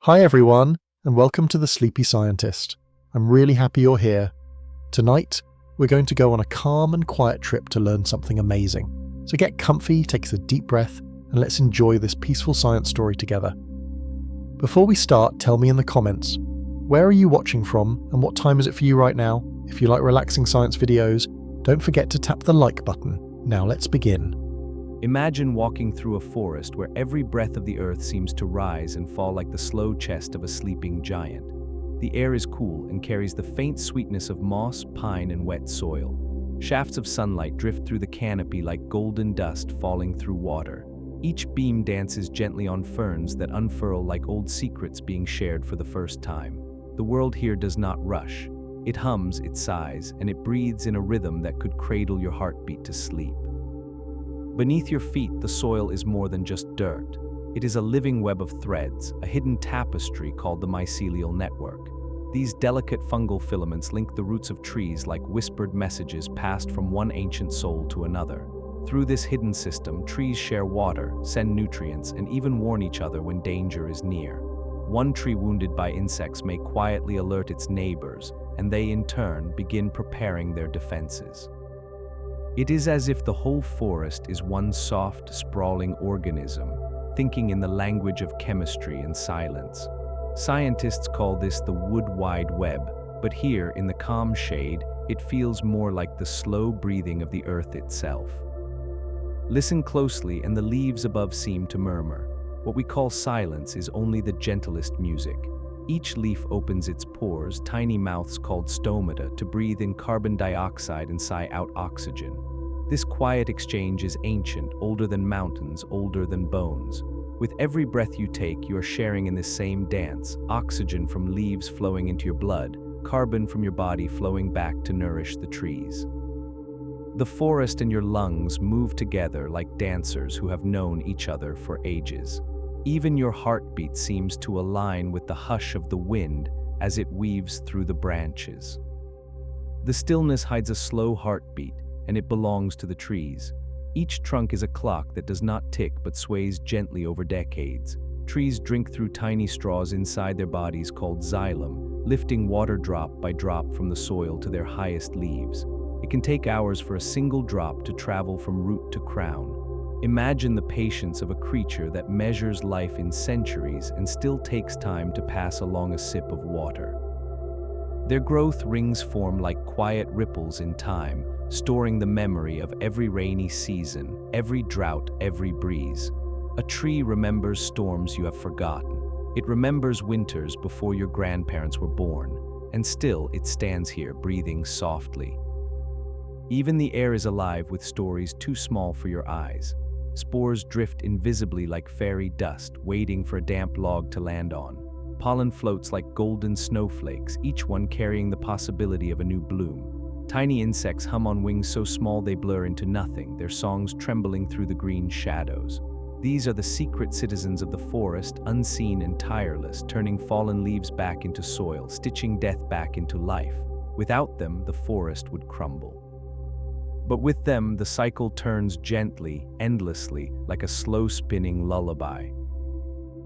Hi everyone, and welcome to The Sleepy Scientist. I'm really happy you're here. Tonight, we're going to go on a calm and quiet trip to learn something amazing. So get comfy, take a deep breath, and let's enjoy this peaceful science story together. Before we start, tell me in the comments, where are you watching from and what time is it for you right now? If you like relaxing science videos, don't forget to tap the like button. Now let's begin. Imagine walking through a forest where every breath of the earth seems to rise and fall like the slow chest of a sleeping giant. The air is cool and carries the faint sweetness of moss, pine, and wet soil. Shafts of sunlight drift through the canopy like golden dust falling through water. Each beam dances gently on ferns that unfurl like old secrets being shared for the first time. The world here does not rush. It hums, it sighs, and it breathes in a rhythm that could cradle your heartbeat to sleep. Beneath your feet, the soil is more than just dirt. It is a living web of threads, a hidden tapestry called the mycelial network. These delicate fungal filaments link the roots of trees like whispered messages passed from one ancient soul to another. Through this hidden system, trees share water, send nutrients, and even warn each other when danger is near. One tree wounded by insects may quietly alert its neighbors, and they in turn begin preparing their defenses. It is as if the whole forest is one soft, sprawling organism, thinking in the language of chemistry and silence. Scientists call this the wood wide web, but here, in the calm shade, it feels more like the slow breathing of the earth itself. Listen closely, and the leaves above seem to murmur. What we call silence is only the gentlest music. Each leaf opens its pores, tiny mouths called stomata, to breathe in carbon dioxide and sigh out oxygen. This quiet exchange is ancient, older than mountains, older than bones. With every breath you take, you are sharing in this same dance, oxygen from leaves flowing into your blood, carbon from your body flowing back to nourish the trees. The forest and your lungs move together like dancers who have known each other for ages. Even your heartbeat seems to align with the hush of the wind as it weaves through the branches. The stillness hides a slow heartbeat, and it belongs to the trees. Each trunk is a clock that does not tick but sways gently over decades. Trees drink through tiny straws inside their bodies called xylem, lifting water drop by drop from the soil to their highest leaves. It can take hours for a single drop to travel from root to crown. Imagine the patience of a creature that measures life in centuries and still takes time to pass along a sip of water. Their growth rings form like quiet ripples in time, storing the memory of every rainy season, every drought, every breeze. A tree remembers storms you have forgotten. It remembers winters before your grandparents were born, and still it stands here breathing softly. Even the air is alive with stories too small for your eyes. Spores drift invisibly like fairy dust, waiting for a damp log to land on. Pollen floats like golden snowflakes, each one carrying the possibility of a new bloom. Tiny insects hum on wings so small they blur into nothing, their songs trembling through the green shadows. These are the secret citizens of the forest, unseen and tireless, turning fallen leaves back into soil, stitching death back into life. Without them, the forest would crumble. But with them, the cycle turns gently, endlessly, like a slow-spinning lullaby.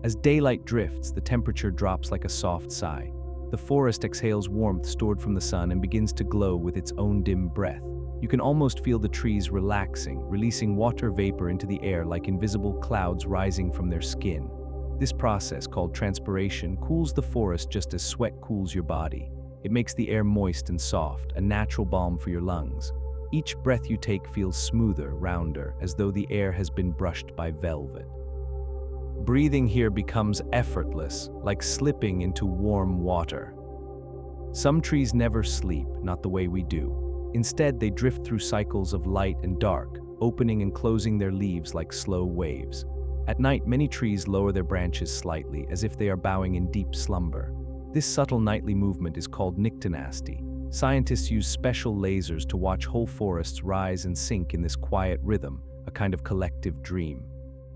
As daylight drifts, the temperature drops like a soft sigh. The forest exhales warmth stored from the sun and begins to glow with its own dim breath. You can almost feel the trees relaxing, releasing water vapor into the air like invisible clouds rising from their skin. This process, called transpiration, cools the forest just as sweat cools your body. It makes the air moist and soft, a natural balm for your lungs. Each breath you take feels smoother, rounder, as though the air has been brushed by velvet. Breathing here becomes effortless, like slipping into warm water. Some trees never sleep, not the way we do. Instead, they drift through cycles of light and dark, opening and closing their leaves like slow waves. At night, many trees lower their branches slightly, as if they are bowing in deep slumber. This subtle nightly movement is called nyctinasty. Scientists use special lasers to watch whole forests rise and sink in this quiet rhythm, a kind of collective dream.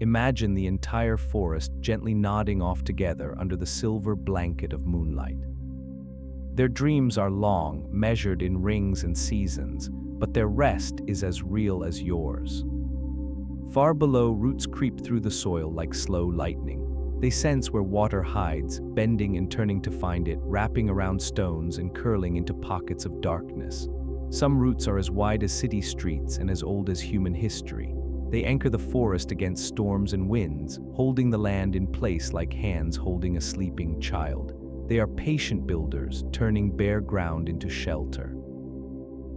Imagine the entire forest gently nodding off together under the silver blanket of moonlight. Their dreams are long, measured in rings and seasons, but their rest is as real as yours. Far below, roots creep through the soil like slow lightning. They sense where water hides, bending and turning to find it, wrapping around stones and curling into pockets of darkness. Some roots are as wide as city streets and as old as human history. They anchor the forest against storms and winds, holding the land in place like hands holding a sleeping child. They are patient builders, turning bare ground into shelter.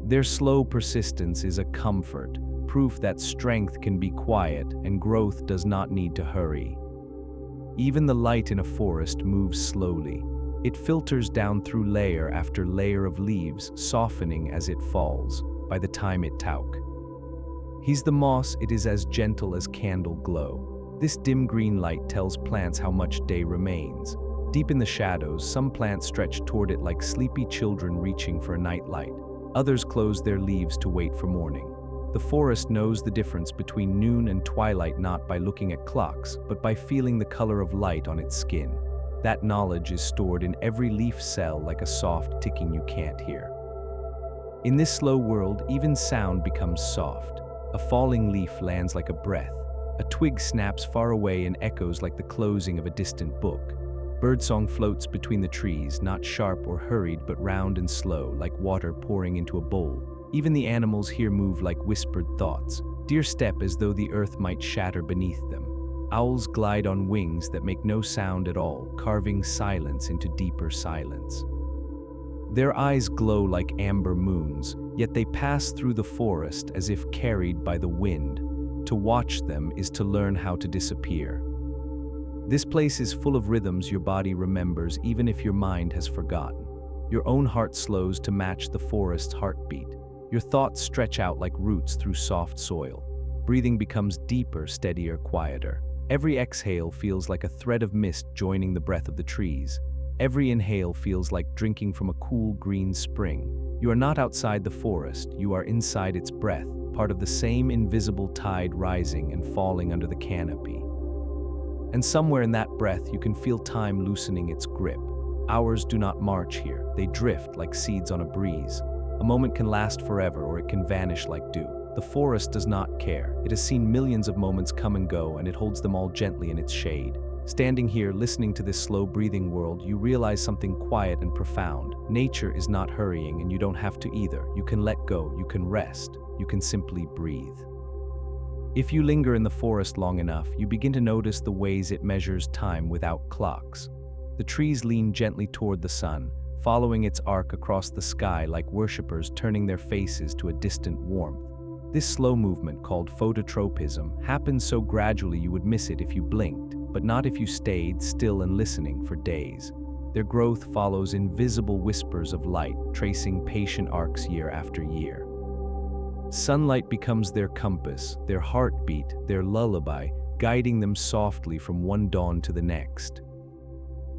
Their slow persistence is a comfort, proof that strength can be quiet and growth does not need to hurry. Even the light in a forest moves slowly. It filters down through layer after layer of leaves, softening as it falls, by the time it talk. He's the moss, it is as gentle as candle glow. This dim green light tells plants how much day remains. Deep in the shadows, some plants stretch toward it like sleepy children reaching for a night light. Others close their leaves to wait for morning. The forest knows the difference between noon and twilight not by looking at clocks, but by feeling the color of light on its skin. That knowledge is stored in every leaf cell like a soft ticking you can't hear. In this slow world, even sound becomes soft. A falling leaf lands like a breath. A twig snaps far away and echoes like the closing of a distant book. Birdsong floats between the trees, not sharp or hurried, but round and slow, like water pouring into a bowl. Even the animals here move like whispered thoughts. Deer step as though the earth might shatter beneath them. Owls glide on wings that make no sound at all, carving silence into deeper silence. Their eyes glow like amber moons, yet they pass through the forest as if carried by the wind. To watch them is to learn how to disappear. This place is full of rhythms your body remembers even if your mind has forgotten. Your own heart slows to match the forest's heartbeat. Your thoughts stretch out like roots through soft soil. Breathing becomes deeper, steadier, quieter. Every exhale feels like a thread of mist joining the breath of the trees. Every inhale feels like drinking from a cool green spring. You are not outside the forest, you are inside its breath, part of the same invisible tide rising and falling under the canopy. And somewhere in that breath you can feel time loosening its grip. Hours do not march here, they drift like seeds on a breeze. A moment can last forever or it can vanish like dew. The forest does not care. It has seen millions of moments come and go and it holds them all gently in its shade. Standing here, listening to this slow-breathing world, you realize something quiet and profound. Nature is not hurrying and you don't have to either. You can let go, you can rest, you can simply breathe. If you linger in the forest long enough, you begin to notice the ways it measures time without clocks. The trees lean gently toward the sun, following its arc across the sky like worshippers turning their faces to a distant warmth. This slow movement, called phototropism, happens so gradually you would miss it if you blinked, but not if you stayed still and listening for days. Their growth follows invisible whispers of light, tracing patient arcs year after year. Sunlight becomes their compass, their heartbeat, their lullaby, guiding them softly from one dawn to the next.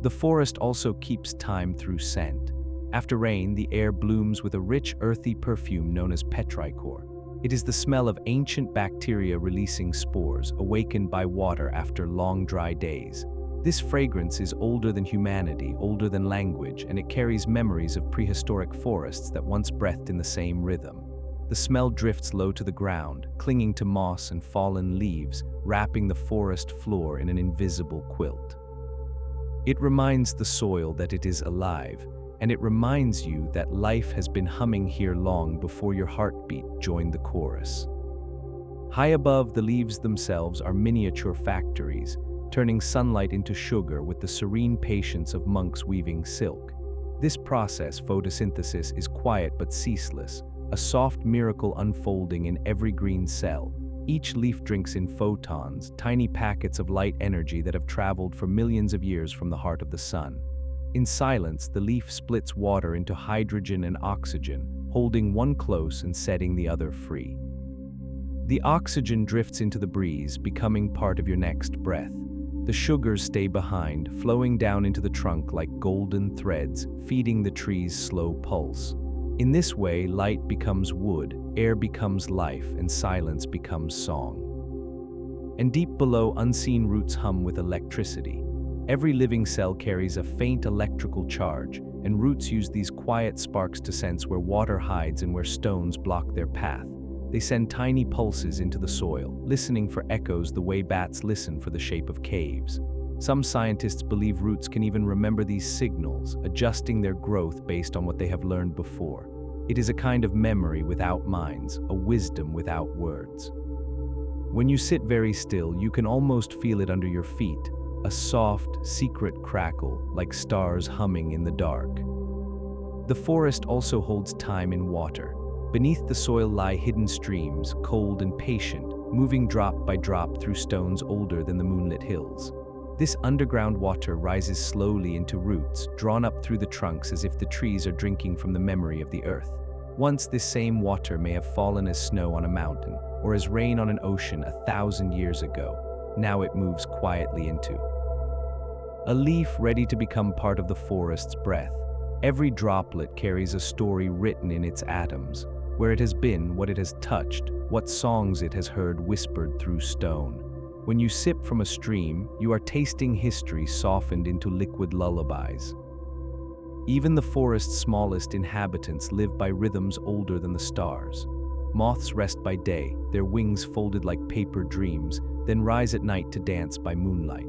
The forest also keeps time through scent. After rain, the air blooms with a rich, earthy perfume known as petrichor. It is the smell of ancient bacteria releasing spores, awakened by water after long, dry days. This fragrance is older than humanity, older than language, and it carries memories of prehistoric forests that once breathed in the same rhythm. The smell drifts low to the ground, clinging to moss and fallen leaves, wrapping the forest floor in an invisible quilt. It reminds the soil that it is alive, and it reminds you that life has been humming here long before your heartbeat joined the chorus. High above, the leaves themselves are miniature factories, turning sunlight into sugar with the serene patience of monks weaving silk. This process, photosynthesis, is quiet but ceaseless, a soft miracle unfolding in every green cell. Each leaf drinks in photons, tiny packets of light energy that have traveled for millions of years from the heart of the sun. In silence, the leaf splits water into hydrogen and oxygen, holding one close and setting the other free. The oxygen drifts into the breeze, becoming part of your next breath. The sugars stay behind, flowing down into the trunk like golden threads, feeding the tree's slow pulse. In this way, light becomes wood, air becomes life, and silence becomes song. And deep below, unseen roots hum with electricity. Every living cell carries a faint electrical charge, and roots use these quiet sparks to sense where water hides and where stones block their path. They send tiny pulses into the soil, listening for echoes the way bats listen for the shape of caves. Some scientists believe roots can even remember these signals, adjusting their growth based on what they have learned before. It is a kind of memory without minds, a wisdom without words. When you sit very still, you can almost feel it under your feet, a soft, secret crackle, like stars humming in the dark. The forest also holds time in water. Beneath the soil lie hidden streams, cold and patient, moving drop by drop through stones older than the moonlit hills. This underground water rises slowly into roots, drawn up through the trunks as if the trees are drinking from the memory of the earth. Once this same water may have fallen as snow on a mountain, or as rain on an ocean 1,000 years ago. Now it moves quietly into a leaf ready to become part of the forest's breath. Every droplet carries a story written in its atoms, where it has been, what it has touched, what songs it has heard whispered through stone. When you sip from a stream, you are tasting history softened into liquid lullabies. Even the forest's smallest inhabitants live by rhythms older than the stars. Moths rest by day, their wings folded like paper dreams, then rise at night to dance by moonlight.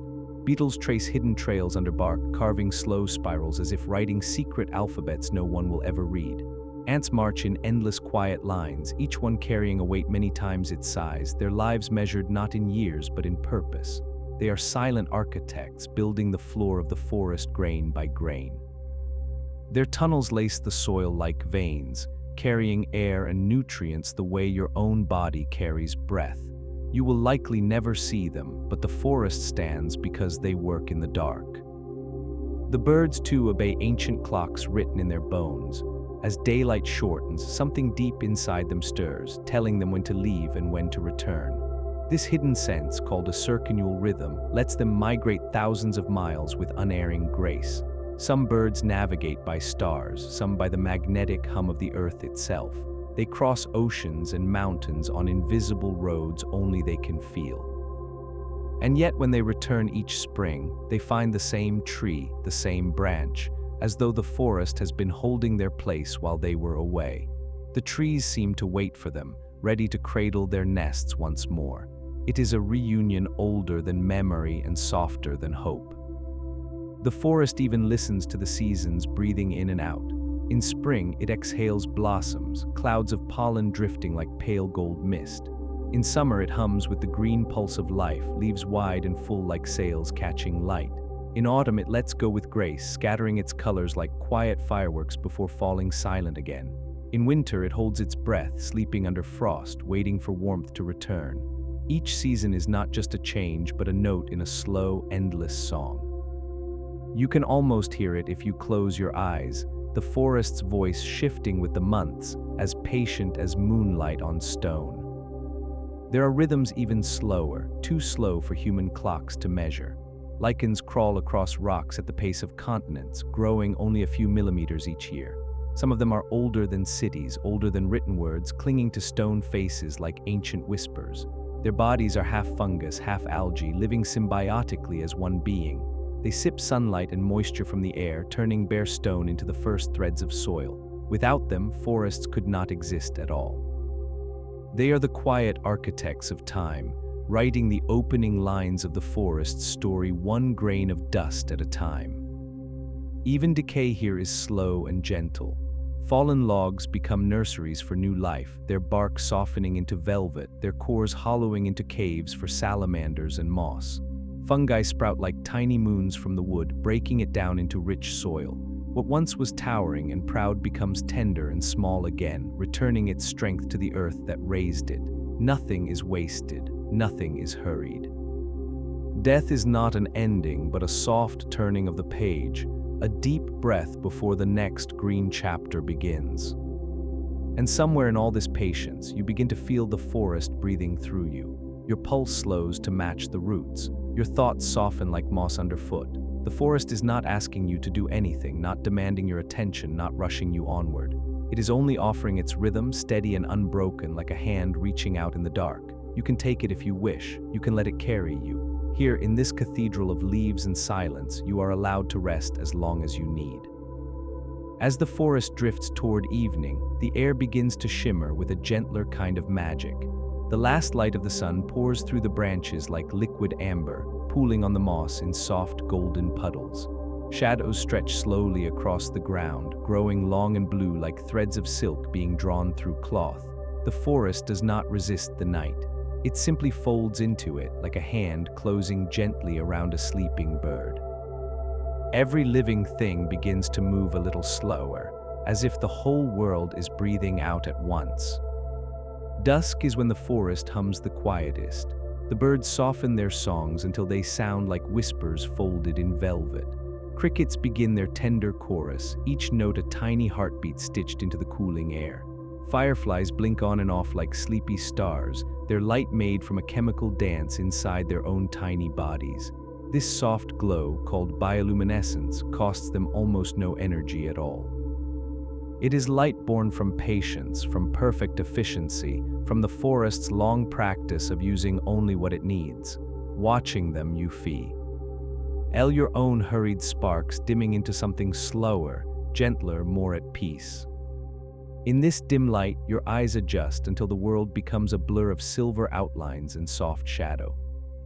Beetles trace hidden trails under bark, carving slow spirals as if writing secret alphabets no one will ever read. Ants march in endless quiet lines, each one carrying a weight many times its size, their lives measured not in years but in purpose. They are silent architects, building the floor of the forest grain by grain. Their tunnels lace the soil like veins, carrying air and nutrients the way your own body carries breath. You will likely never see them, but the forest stands because they work in the dark. The birds too obey ancient clocks written in their bones. As daylight shortens, something deep inside them stirs, telling them when to leave and when to return. This hidden sense, called a circannual rhythm, lets them migrate thousands of miles with unerring grace. Some birds navigate by stars, some by the magnetic hum of the earth itself. They cross oceans and mountains on invisible roads only they can feel. And yet when they return each spring, they find the same tree, the same branch, as though the forest has been holding their place while they were away. The trees seem to wait for them, ready to cradle their nests once more. It is a reunion older than memory and softer than hope. The forest even listens to the seasons breathing in and out. In spring, it exhales blossoms, clouds of pollen drifting like pale gold mist. In summer, it hums with the green pulse of life, leaves wide and full like sails catching light. In autumn, it lets go with grace, scattering its colors like quiet fireworks before falling silent again. In winter, it holds its breath, sleeping under frost, waiting for warmth to return. Each season is not just a change, but a note in a slow, endless song. You can almost hear it if you close your eyes, the forest's voice shifting with the months, as patient as moonlight on stone. There are rhythms even slower, too slow for human clocks to measure. Lichens crawl across rocks at the pace of continents, growing only a few millimeters each year. Some of them are older than cities, older than written words, clinging to stone faces like ancient whispers. Their bodies are half fungus, half algae, living symbiotically as one being. They sip sunlight and moisture from the air, turning bare stone into the first threads of soil. Without them, forests could not exist at all. They are the quiet architects of time, writing the opening lines of the forest's story one grain of dust at a time. Even decay here is slow and gentle. Fallen logs become nurseries for new life, their bark softening into velvet, their cores hollowing into caves for salamanders and moss. Fungi sprout like tiny moons from the wood, breaking it down into rich soil. What once was towering and proud becomes tender and small again, returning its strength to the earth that raised it. Nothing is wasted, nothing is hurried. Death is not an ending, but a soft turning of the page, a deep breath before the next green chapter begins. And somewhere in all this patience, you begin to feel the forest breathing through you. Your pulse slows to match the roots. Your thoughts soften like moss underfoot. The forest is not asking you to do anything, not demanding your attention, not rushing you onward. It is only offering its rhythm, steady and unbroken, like a hand reaching out in the dark. You can take it if you wish. You can let it carry you. Here, in this cathedral of leaves and silence, you are allowed to rest as long as you need. As the forest drifts toward evening, the air begins to shimmer with a gentler kind of magic. The last light of the sun pours through the branches like liquid amber, pooling on the moss in soft golden puddles. Shadows stretch slowly across the ground, growing long and blue like threads of silk being drawn through cloth. The forest does not resist the night. It simply folds into it like a hand closing gently around a sleeping bird. Every living thing begins to move a little slower, as if the whole world is breathing out at once. Dusk is when the forest hums the quietest. The birds soften their songs until they sound like whispers folded in velvet. Crickets begin their tender chorus, each note a tiny heartbeat stitched into the cooling air. Fireflies blink on and off like sleepy stars, their light made from a chemical dance inside their own tiny bodies. This soft glow, called bioluminescence, costs them almost no energy at all. It is light born from patience, from perfect efficiency, from the forest's long practice of using only what it needs. Watching them, you fee. Your own hurried sparks dimming into something slower, gentler, more at peace. In this dim light, your eyes adjust until the world becomes a blur of silver outlines and soft shadow.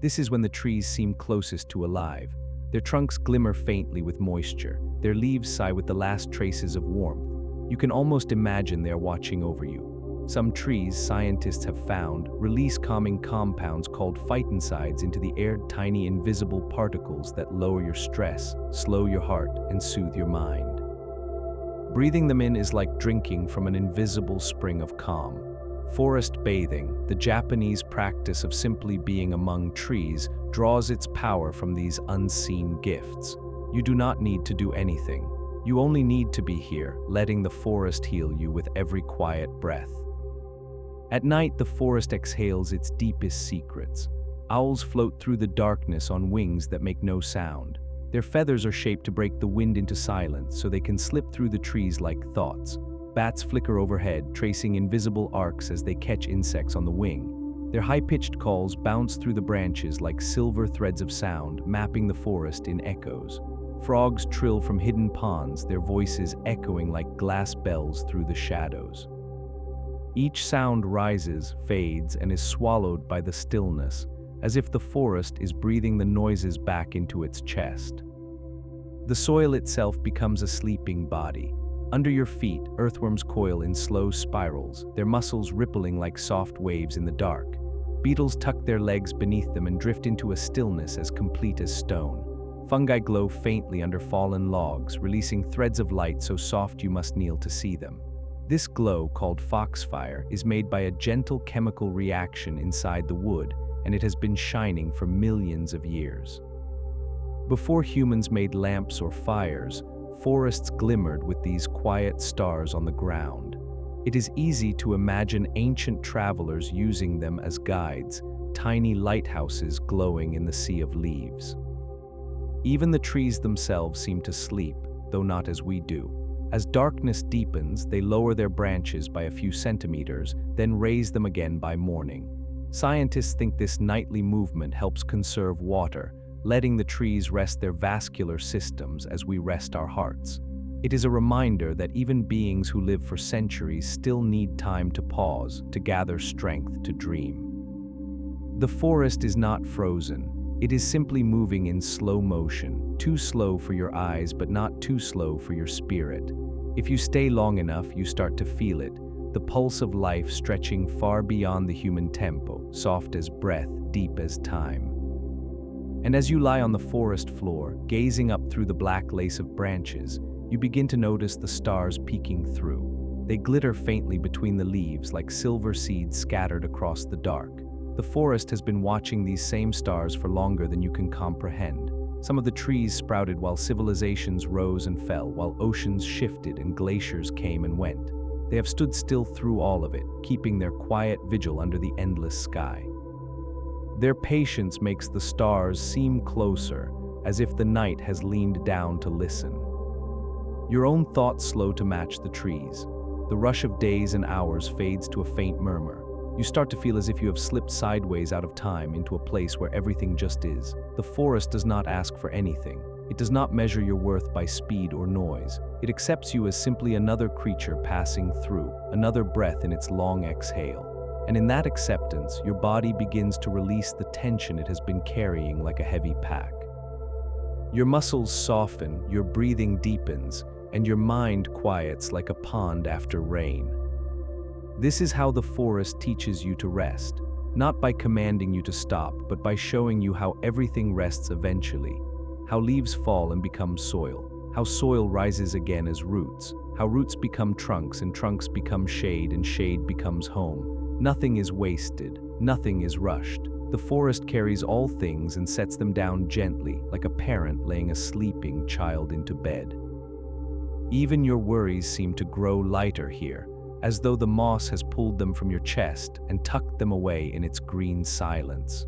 This is when the trees seem closest to alive. Their trunks glimmer faintly with moisture, their leaves sigh with the last traces of warmth. You can almost imagine they are watching over you. Some trees, scientists have found, release calming compounds called phytoncides into the air, tiny invisible particles that lower your stress, slow your heart, and soothe your mind. Breathing them in is like drinking from an invisible spring of calm. Forest bathing, the Japanese practice of simply being among trees, draws its power from these unseen gifts. You do not need to do anything. You only need to be here, letting the forest heal you with every quiet breath. At night, the forest exhales its deepest secrets. Owls float through the darkness on wings that make no sound. Their feathers are shaped to break the wind into silence so they can slip through the trees like thoughts. Bats flicker overhead, tracing invisible arcs as they catch insects on the wing. Their high-pitched calls bounce through the branches like silver threads of sound, mapping the forest in echoes. Frogs trill from hidden ponds, their voices echoing like glass bells through the shadows. Each sound rises, fades, and is swallowed by the stillness, as if the forest is breathing the noises back into its chest. The soil itself becomes a sleeping body. Under your feet, earthworms coil in slow spirals, their muscles rippling like soft waves in the dark. Beetles tuck their legs beneath them and drift into a stillness as complete as stone. Fungi glow faintly under fallen logs, releasing threads of light so soft you must kneel to see them. This glow, called foxfire, is made by a gentle chemical reaction inside the wood, and it has been shining for millions of years. Before humans made lamps or fires, forests glimmered with these quiet stars on the ground. It is easy to imagine ancient travelers using them as guides, tiny lighthouses glowing in the sea of leaves. Even the trees themselves seem to sleep, though not as we do. As darkness deepens, they lower their branches by a few centimeters, then raise them again by morning. Scientists think this nightly movement helps conserve water, letting the trees rest their vascular systems as we rest our hearts. It is a reminder that even beings who live for centuries still need time to pause, to gather strength to dream. The forest is not frozen. It is simply moving in slow motion, too slow for your eyes but not too slow for your spirit. If you stay long enough, you start to feel it, the pulse of life stretching far beyond the human tempo, soft as breath, deep as time. And as you lie on the forest floor, gazing up through the black lace of branches, you begin to notice the stars peeking through. They glitter faintly between the leaves like silver seeds scattered across the dark. The forest has been watching these same stars for longer than you can comprehend. Some of the trees sprouted while civilizations rose and fell, while oceans shifted and glaciers came and went. They have stood still through all of it, keeping their quiet vigil under the endless sky. Their patience makes the stars seem closer, as if the night has leaned down to listen. Your own thoughts slow to match the trees. The rush of days and hours fades to a faint murmur. You start to feel as if you have slipped sideways out of time into a place where everything just is. The forest does not ask for anything. It does not measure your worth by speed or noise. It accepts you as simply another creature passing through, another breath in its long exhale. And in that acceptance, your body begins to release the tension it has been carrying like a heavy pack. Your muscles soften, your breathing deepens, and your mind quiets like a pond after rain. This is how the forest teaches you to rest, not by commanding you to stop, but by showing you how everything rests eventually, how leaves fall and become soil, how soil rises again as roots, how roots become trunks and trunks become shade and shade becomes home. Nothing is wasted, nothing is rushed. The forest carries all things and sets them down gently, like a parent laying a sleeping child into bed. Even your worries seem to grow lighter here, as though the moss has pulled them from your chest and tucked them away in its green silence.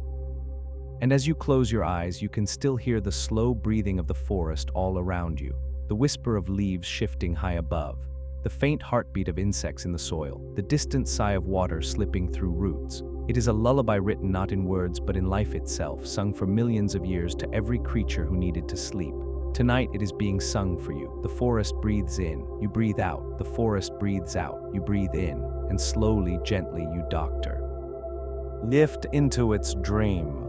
And as you close your eyes, you can still hear the slow breathing of the forest all around you, the whisper of leaves shifting high above, the faint heartbeat of insects in the soil, the distant sigh of water slipping through roots. It is a lullaby written not in words but in life itself, sung for millions of years to every creature who needed to sleep. Tonight it is being sung for you. The forest breathes in, you breathe out. The forest breathes out, you breathe in, and slowly, gently you doctor. Lift into its dream.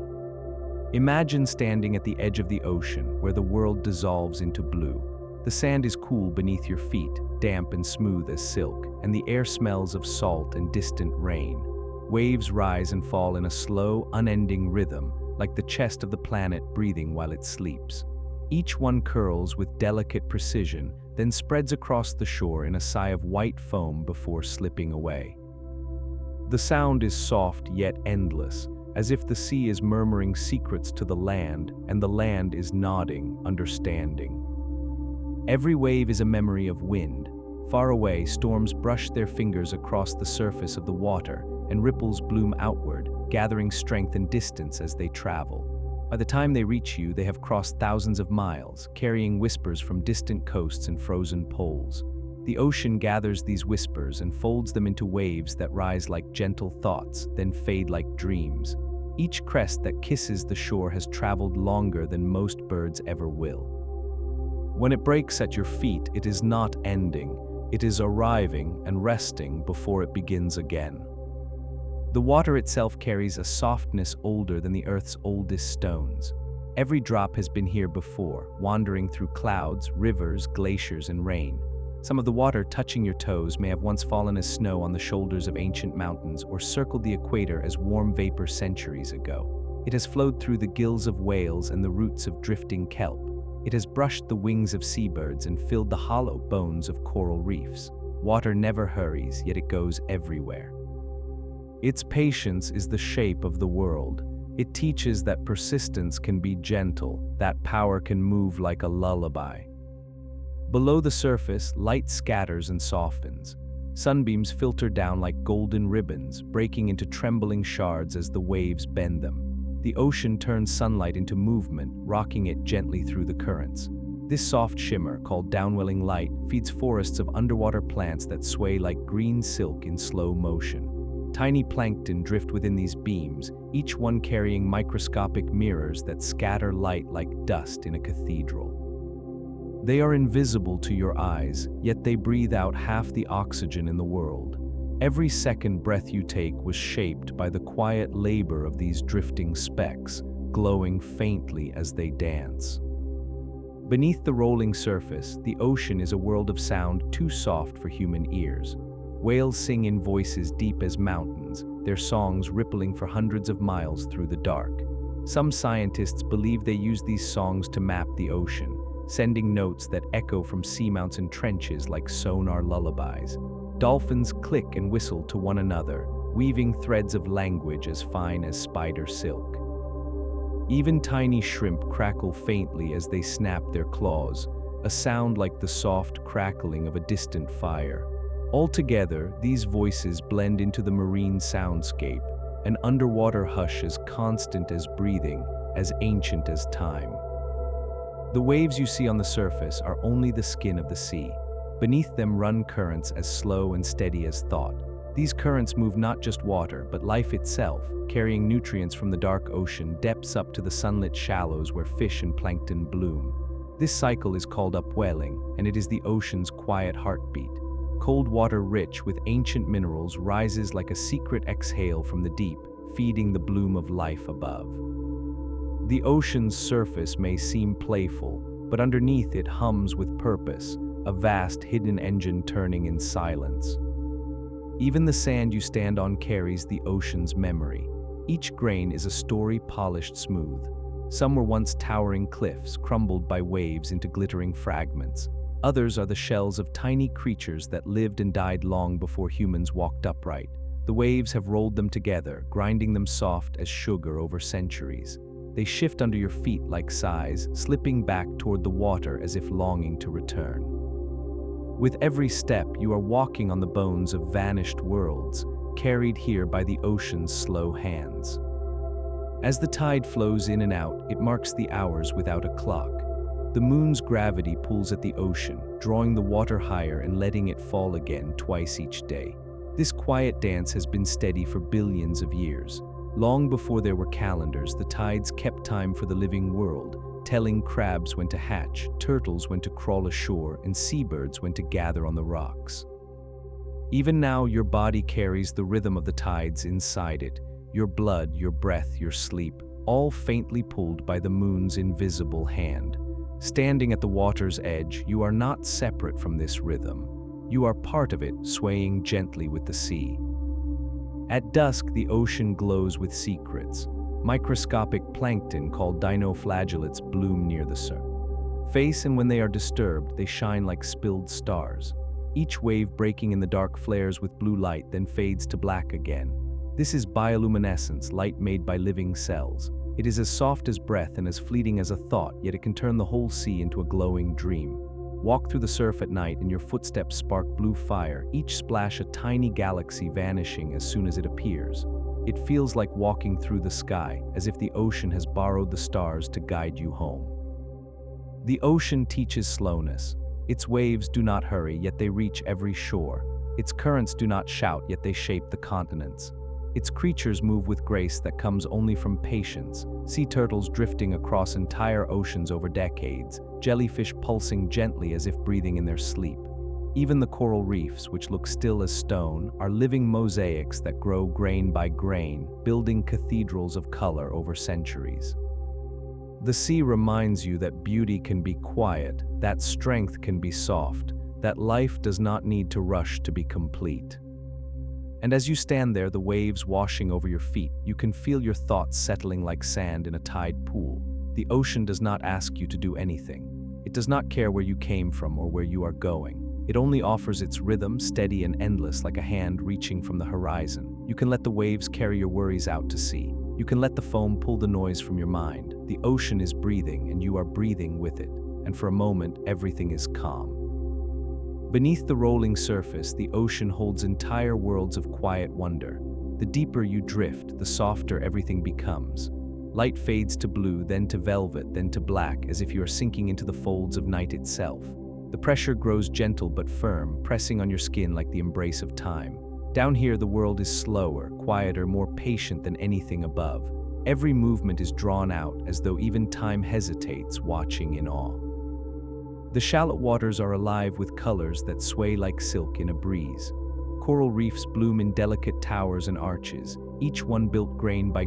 Imagine standing at the edge of the ocean where the world dissolves into blue. The sand is cool beneath your feet, damp and smooth as silk, and the air smells of salt and distant rain. Waves rise and fall in a slow, unending rhythm, like the chest of the planet breathing while it sleeps. Each one curls with delicate precision, then spreads across the shore in a sigh of white foam before slipping away. The sound is soft yet endless, as if the sea is murmuring secrets to the land, and the land is nodding, understanding. Every wave is a memory of wind. Far away, storms brush their fingers across the surface of the water, and ripples bloom outward, gathering strength and distance as they travel. By the time they reach you, they have crossed thousands of miles, carrying whispers from distant coasts and frozen poles. The ocean gathers these whispers and folds them into waves that rise like gentle thoughts, then fade like dreams. Each crest that kisses the shore has traveled longer than most birds ever will. When it breaks at your feet, it is not ending. It is arriving and resting before it begins again. The water itself carries a softness older than the earth's oldest stones. Every drop has been here before, wandering through clouds, rivers, glaciers, and rain. Some of the water touching your toes may have once fallen as snow on the shoulders of ancient mountains or circled the equator as warm vapor centuries ago. It has flowed through the gills of whales and the roots of drifting kelp. It has brushed the wings of seabirds and filled the hollow bones of coral reefs. Water never hurries, yet it goes everywhere. Its patience is the shape of the world. It teaches that persistence can be gentle, that power can move like a lullaby. Below the surface, light scatters and softens. Sunbeams filter down like golden ribbons, breaking into trembling shards as the waves bend them. The ocean turns sunlight into movement, rocking it gently through the currents. This soft shimmer, called downwelling light, feeds forests of underwater plants that sway like green silk in slow motion. Tiny plankton drift within these beams, each one carrying microscopic mirrors that scatter light like dust in a cathedral. They are invisible to your eyes, yet they breathe out half the oxygen in the world. Every second breath you take was shaped by the quiet labor of these drifting specks, glowing faintly as they dance. Beneath the rolling surface, the ocean is a world of sound too soft for human ears. Whales sing in voices deep as mountains, their songs rippling for hundreds of miles through the dark. Some scientists believe they use these songs to map the ocean, sending notes that echo from seamounts and trenches like sonar lullabies. Dolphins click and whistle to one another, weaving threads of language as fine as spider silk. Even tiny shrimp crackle faintly as they snap their claws, a sound like the soft crackling of a distant fire. Altogether, these voices blend into the marine soundscape, an underwater hush as constant as breathing, as ancient as time. The waves you see on the surface are only the skin of the sea. Beneath them run currents as slow and steady as thought. These currents move not just water, but life itself, carrying nutrients from the dark ocean depths up to the sunlit shallows where fish and plankton bloom. This cycle is called upwelling, and it is the ocean's quiet heartbeat. Cold water rich with ancient minerals rises like a secret exhale from the deep, feeding the bloom of life above. The ocean's surface may seem playful, but underneath it hums with purpose, a vast hidden engine turning in silence. Even the sand you stand on carries the ocean's memory. Each grain is a story polished smooth. Some were once towering cliffs, crumbled by waves into glittering fragments. Others are the shells of tiny creatures that lived and died long before humans walked upright. The waves have rolled them together, grinding them soft as sugar over centuries. They shift under your feet like sighs, slipping back toward the water as if longing to return. With every step, you are walking on the bones of vanished worlds, carried here by the ocean's slow hands. As the tide flows in and out, it marks the hours without a clock. The moon's gravity pulls at the ocean, drawing the water higher and letting it fall again twice each day. This quiet dance has been steady for billions of years. Long before there were calendars, the tides kept time for the living world, telling crabs when to hatch, turtles when to crawl ashore, and seabirds when to gather on the rocks. Even now, your body carries the rhythm of the tides inside it, your blood, your breath, your sleep, all faintly pulled by the moon's invisible hand. Standing at the water's edge, you are not separate from this rhythm. You are part of it, swaying gently with the sea. At dusk, the ocean glows with secrets. Microscopic plankton called dinoflagellates bloom near the surface, and when they are disturbed, they shine like spilled stars. Each wave breaking in the dark flares with blue light, then fades to black again. This is bioluminescence, light made by living cells. It is as soft as breath and as fleeting as a thought, yet it can turn the whole sea into a glowing dream. Walk through the surf at night and your footsteps spark blue fire, each splash a tiny galaxy vanishing as soon as it appears. It feels like walking through the sky, as if the ocean has borrowed the stars to guide you home. The ocean teaches slowness. Its waves do not hurry, yet they reach every shore. Its currents do not shout, yet they shape the continents. Its creatures move with grace that comes only from patience, sea turtles drifting across entire oceans over decades, jellyfish pulsing gently as if breathing in their sleep. Even the coral reefs, which look still as stone, are living mosaics that grow grain by grain, building cathedrals of color over centuries. The sea reminds you that beauty can be quiet, that strength can be soft, that life does not need to rush to be complete. And as you stand there, the waves washing over your feet, you can feel your thoughts settling like sand in a tide pool. The ocean does not ask you to do anything. It does not care where you came from or where you are going. It only offers its rhythm, steady and endless, like a hand reaching from the horizon. You can let the waves carry your worries out to sea. You can let the foam pull the noise from your mind. The ocean is breathing, and you are breathing with it. And for a moment, everything is calm. Beneath the rolling surface, the ocean holds entire worlds of quiet wonder. The deeper you drift, the softer everything becomes. Light fades to blue, then to velvet, then to black, as if you are sinking into the folds of night itself. The pressure grows gentle but firm, pressing on your skin like the embrace of time. Down here, the world is slower, quieter, more patient than anything above. Every movement is drawn out, as though even time hesitates, watching in awe. The shallow waters are alive with colors that sway like silk in a breeze. Coral reefs bloom in delicate towers and arches, each one built grain by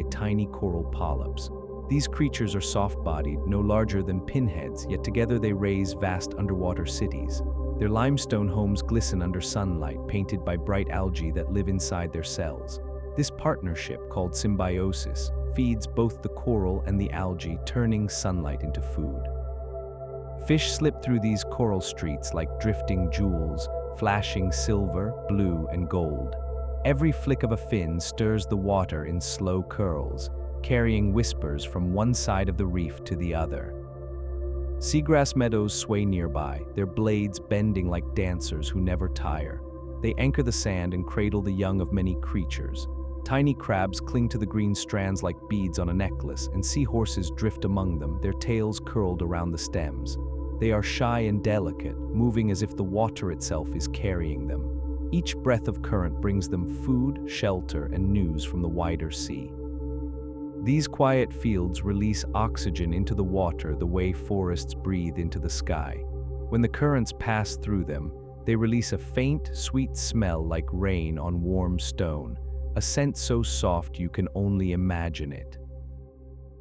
tiny coral polyps. These creatures are soft-bodied, no larger than pinheads, yet together they raise vast underwater cities. Their limestone homes glisten under sunlight, painted by bright algae that live inside their cells. This partnership, called symbiosis, feeds both the coral and the algae, turning sunlight into food. Fish slip through these coral streets like drifting jewels, flashing silver, blue, and gold. Every flick of a fin stirs the water in slow curls, carrying whispers from one side of the reef to the other. Seagrass meadows sway nearby, their blades bending like dancers who never tire. They anchor the sand and cradle the young of many creatures. Tiny crabs cling to the green strands like beads on a necklace, and seahorses drift among them, their tails curled around the stems. They are shy and delicate, moving as if the water itself is carrying them. Each breath of current brings them food, shelter, and news from the wider sea. These quiet fields release oxygen into the water the way forests breathe into the sky. When the currents pass through them, They release a faint, sweet smell like rain on warm stone, a scent so soft you can only imagine it.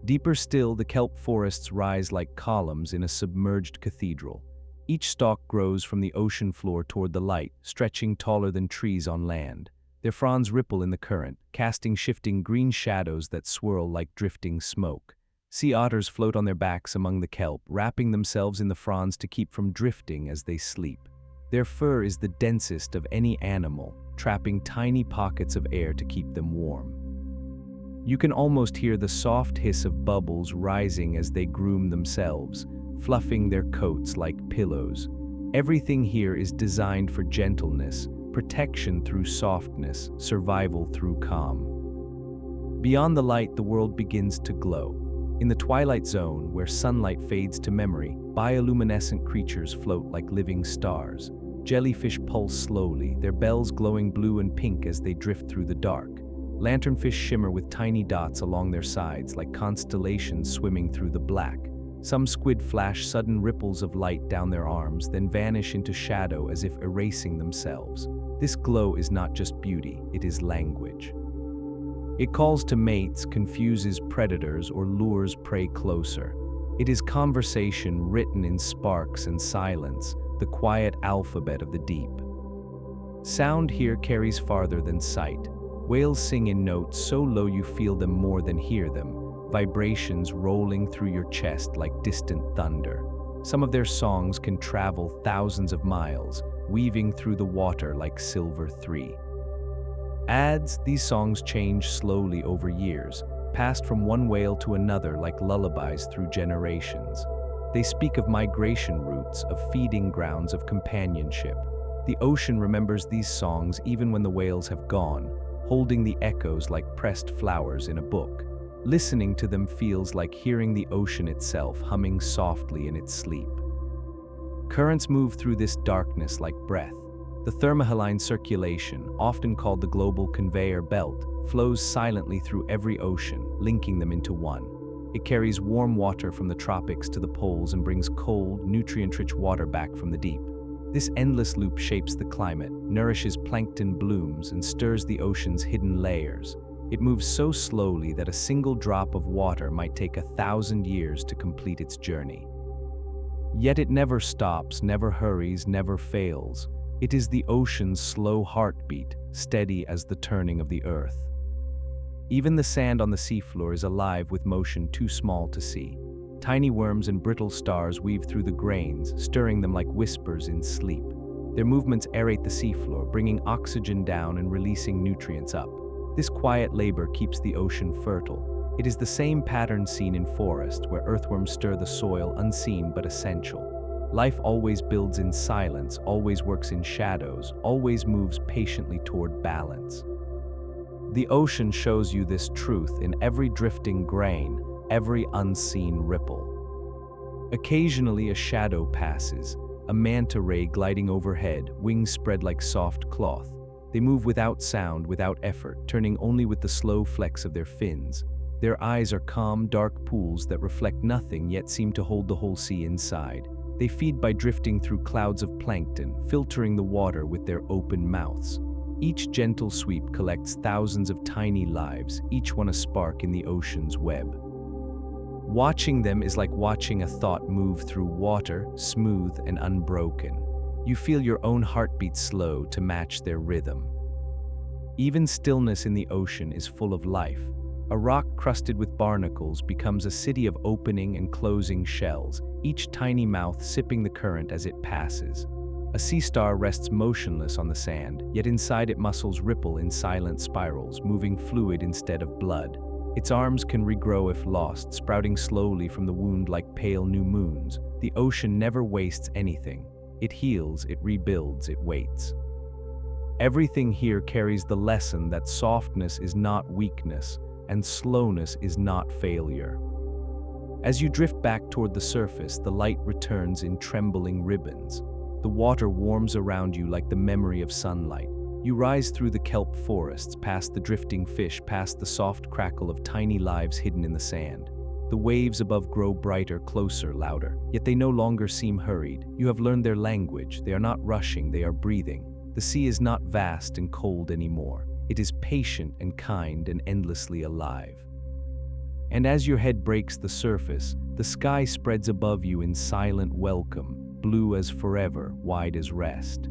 Deeper still, the kelp forests rise like columns in a submerged cathedral. Each stalk grows from the ocean floor toward the light, stretching taller than trees on land. Their fronds ripple in the current, casting shifting green shadows that swirl like drifting smoke. Sea otters float on their backs among the kelp, wrapping themselves in the fronds to keep from drifting as they sleep. Their fur is the densest of any animal, trapping tiny pockets of air to keep them warm. You can almost hear the soft hiss of bubbles rising as they groom themselves, fluffing their coats like pillows. Everything here is designed for gentleness, protection through softness, survival through calm. Beyond the light, the world begins to glow. In the twilight zone, where sunlight fades to memory, bioluminescent creatures float like living stars. Jellyfish pulse slowly, their bells glowing blue and pink as they drift through the dark. Lanternfish shimmer with tiny dots along their sides like constellations swimming through the black. Some squid flash sudden ripples of light down their arms, then vanish into shadow as if erasing themselves. This glow is not just beauty, it is language. It calls to mates, confuses predators, or lures prey closer. It is conversation written in sparks and silence, the quiet alphabet of the deep. Sound here carries farther than sight. Whales sing in notes so low you feel them more than hear them, vibrations rolling through your chest like distant thunder. Some of their songs can travel thousands of miles, weaving through the water like silver thread. These songs change slowly over years, passed from one whale to another like lullabies through generations. They speak of migration routes, of feeding grounds, of companionship. The ocean remembers these songs even when the whales have gone, holding the echoes like pressed flowers in a book. Listening to them feels like hearing the ocean itself humming softly in its sleep. Currents move through this darkness like breath. The thermohaline circulation, often called the global conveyor belt, flows silently through every ocean, linking them into one. It carries warm water from the tropics to the poles and brings cold, nutrient-rich water back from the deep. This endless loop shapes the climate, nourishes plankton blooms, and stirs the ocean's hidden layers. It moves so slowly that a single drop of water might take 1,000 years to complete its journey. Yet it never stops, never hurries, never fails. It is the ocean's slow heartbeat, steady as the turning of the earth. Even the sand on the seafloor is alive with motion too small to see. Tiny worms and brittle stars weave through the grains, stirring them like whispers in sleep. Their movements aerate the seafloor, bringing oxygen down and releasing nutrients up. This quiet labor keeps the ocean fertile. It is the same pattern seen in forest, where earthworms stir the soil, unseen but essential. Life always builds in silence, always works in shadows, always moves patiently toward balance. The ocean shows you this truth in every drifting grain, every unseen ripple. Occasionally a shadow passes, a manta ray gliding overhead, wings spread like soft cloth. They move without sound, without effort, turning only with the slow flex of their fins. Their eyes are calm, dark pools that reflect nothing yet seem to hold the whole sea inside. They feed by drifting through clouds of plankton, filtering the water with their open mouths. Each gentle sweep collects thousands of tiny lives, each one a spark in the ocean's web. Watching them is like watching a thought move through water, smooth and unbroken. You feel your own heartbeat slow to match their rhythm. Even stillness in the ocean is full of life. A rock crusted with barnacles becomes a city of opening and closing shells, each tiny mouth sipping the current as it passes. A sea star rests motionless on the sand, yet inside it muscles ripple in silent spirals, moving fluid instead of blood. Its arms can regrow if lost, sprouting slowly from the wound like pale new moons. The ocean never wastes anything. It heals, it rebuilds, it waits. Everything here carries the lesson that softness is not weakness, and slowness is not failure. As you drift back toward the surface, the light returns in trembling ribbons. The water warms around you like the memory of sunlight. You rise through the kelp forests, past the drifting fish, past the soft crackle of tiny lives hidden in the sand. The waves above grow brighter, closer, louder. Yet they no longer seem hurried. You have learned their language. They are not rushing, they are breathing. The sea is not vast and cold anymore. It is patient and kind and endlessly alive. And as your head breaks the surface, the sky spreads above you in silent welcome, blue as forever, wide as rest.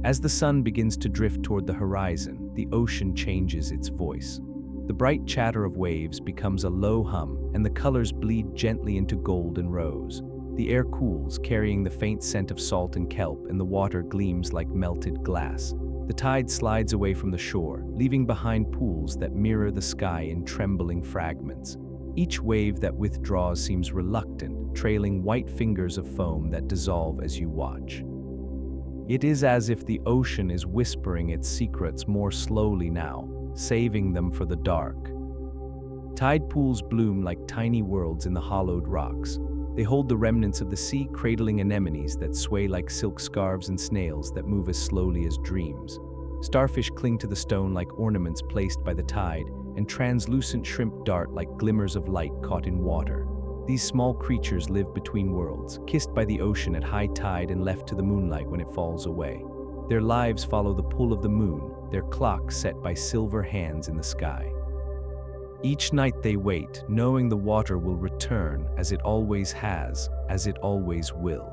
As the sun begins to drift toward the horizon, the ocean changes its voice. The bright chatter of waves becomes a low hum, and the colors bleed gently into gold and rose. The air cools, carrying the faint scent of salt and kelp, and the water gleams like melted glass. The tide slides away from the shore, leaving behind pools that mirror the sky in trembling fragments. Each wave that withdraws seems reluctant, trailing white fingers of foam that dissolve as you watch. It is as if the ocean is whispering its secrets more slowly now, saving them for the dark. Tide pools bloom like tiny worlds in the hollowed rocks. They hold the remnants of the sea, cradling anemones that sway like silk scarves and snails that move as slowly as dreams. Starfish cling to the stone like ornaments placed by the tide, and translucent shrimp dart like glimmers of light caught in water. These small creatures live between worlds, kissed by the ocean at high tide and left to the moonlight when it falls away. Their lives follow the pull of the moon, their clock set by silver hands in the sky. Each night they wait, knowing the water will return, as it always has, as it always will.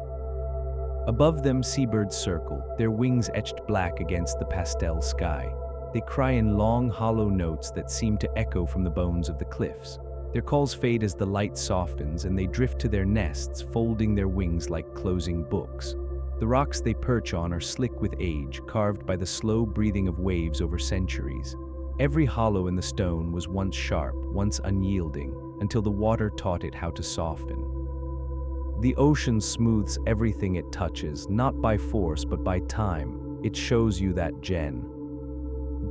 Above them seabirds circle, their wings etched black against the pastel sky. They cry in long, hollow notes that seem to echo from the bones of the cliffs. Their calls fade as the light softens, and they drift to their nests, folding their wings like closing books. The rocks they perch on are slick with age, carved by the slow breathing of waves over centuries. Every hollow in the stone was once sharp, once unyielding, until the water taught it how to soften. The ocean smooths everything it touches, not by force but by time. It shows you that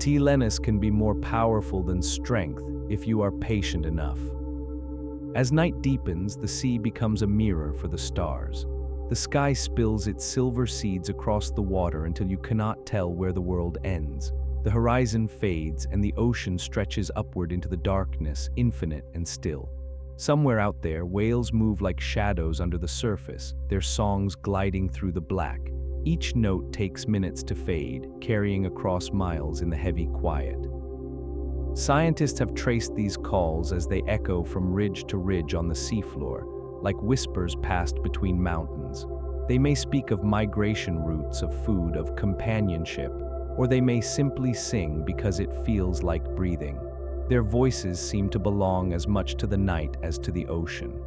Lenus can be more powerful than strength if you are patient enough. As night deepens, the sea becomes a mirror for the stars. The sky spills its silver seeds across the water until you cannot tell where the world ends. The horizon fades, and the ocean stretches upward into the darkness, infinite and still. Somewhere out there, whales move like shadows under the surface, their songs gliding through the black. Each note takes minutes to fade, carrying across miles in the heavy quiet. Scientists have traced these calls as they echo from ridge to ridge on the seafloor, like whispers passed between mountains. They may speak of migration routes, of food, of companionship, or they may simply sing because it feels like breathing. Their voices seem to belong as much to the night as to the ocean.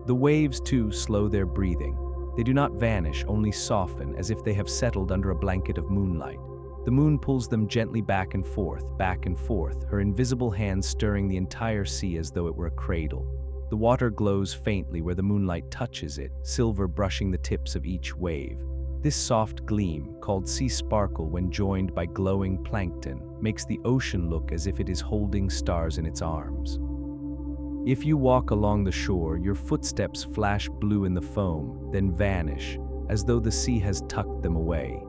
The waves, too, slow their breathing. They do not vanish, only soften, as if they have settled under a blanket of moonlight. The moon pulls them gently back and forth, her invisible hands stirring the entire sea as though it were a cradle. The water glows faintly where the moonlight touches it, silver brushing the tips of each wave. This soft gleam, called sea sparkle when joined by glowing plankton, makes the ocean look as if it is holding stars in its arms. If you walk along the shore, your footsteps flash blue in the foam, then vanish, as though the sea has tucked them away.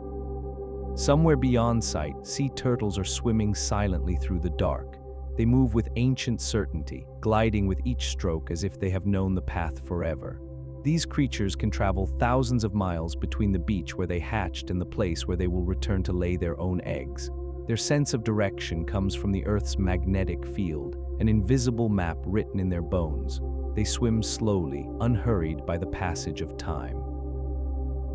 Somewhere beyond sight, sea turtles are swimming silently through the dark. They move with ancient certainty, gliding with each stroke as if they have known the path forever. These creatures can travel thousands of miles between the beach where they hatched and the place where they will return to lay their own eggs. Their sense of direction comes from the Earth's magnetic field, an invisible map written in their bones. They swim slowly, unhurried by the passage of time.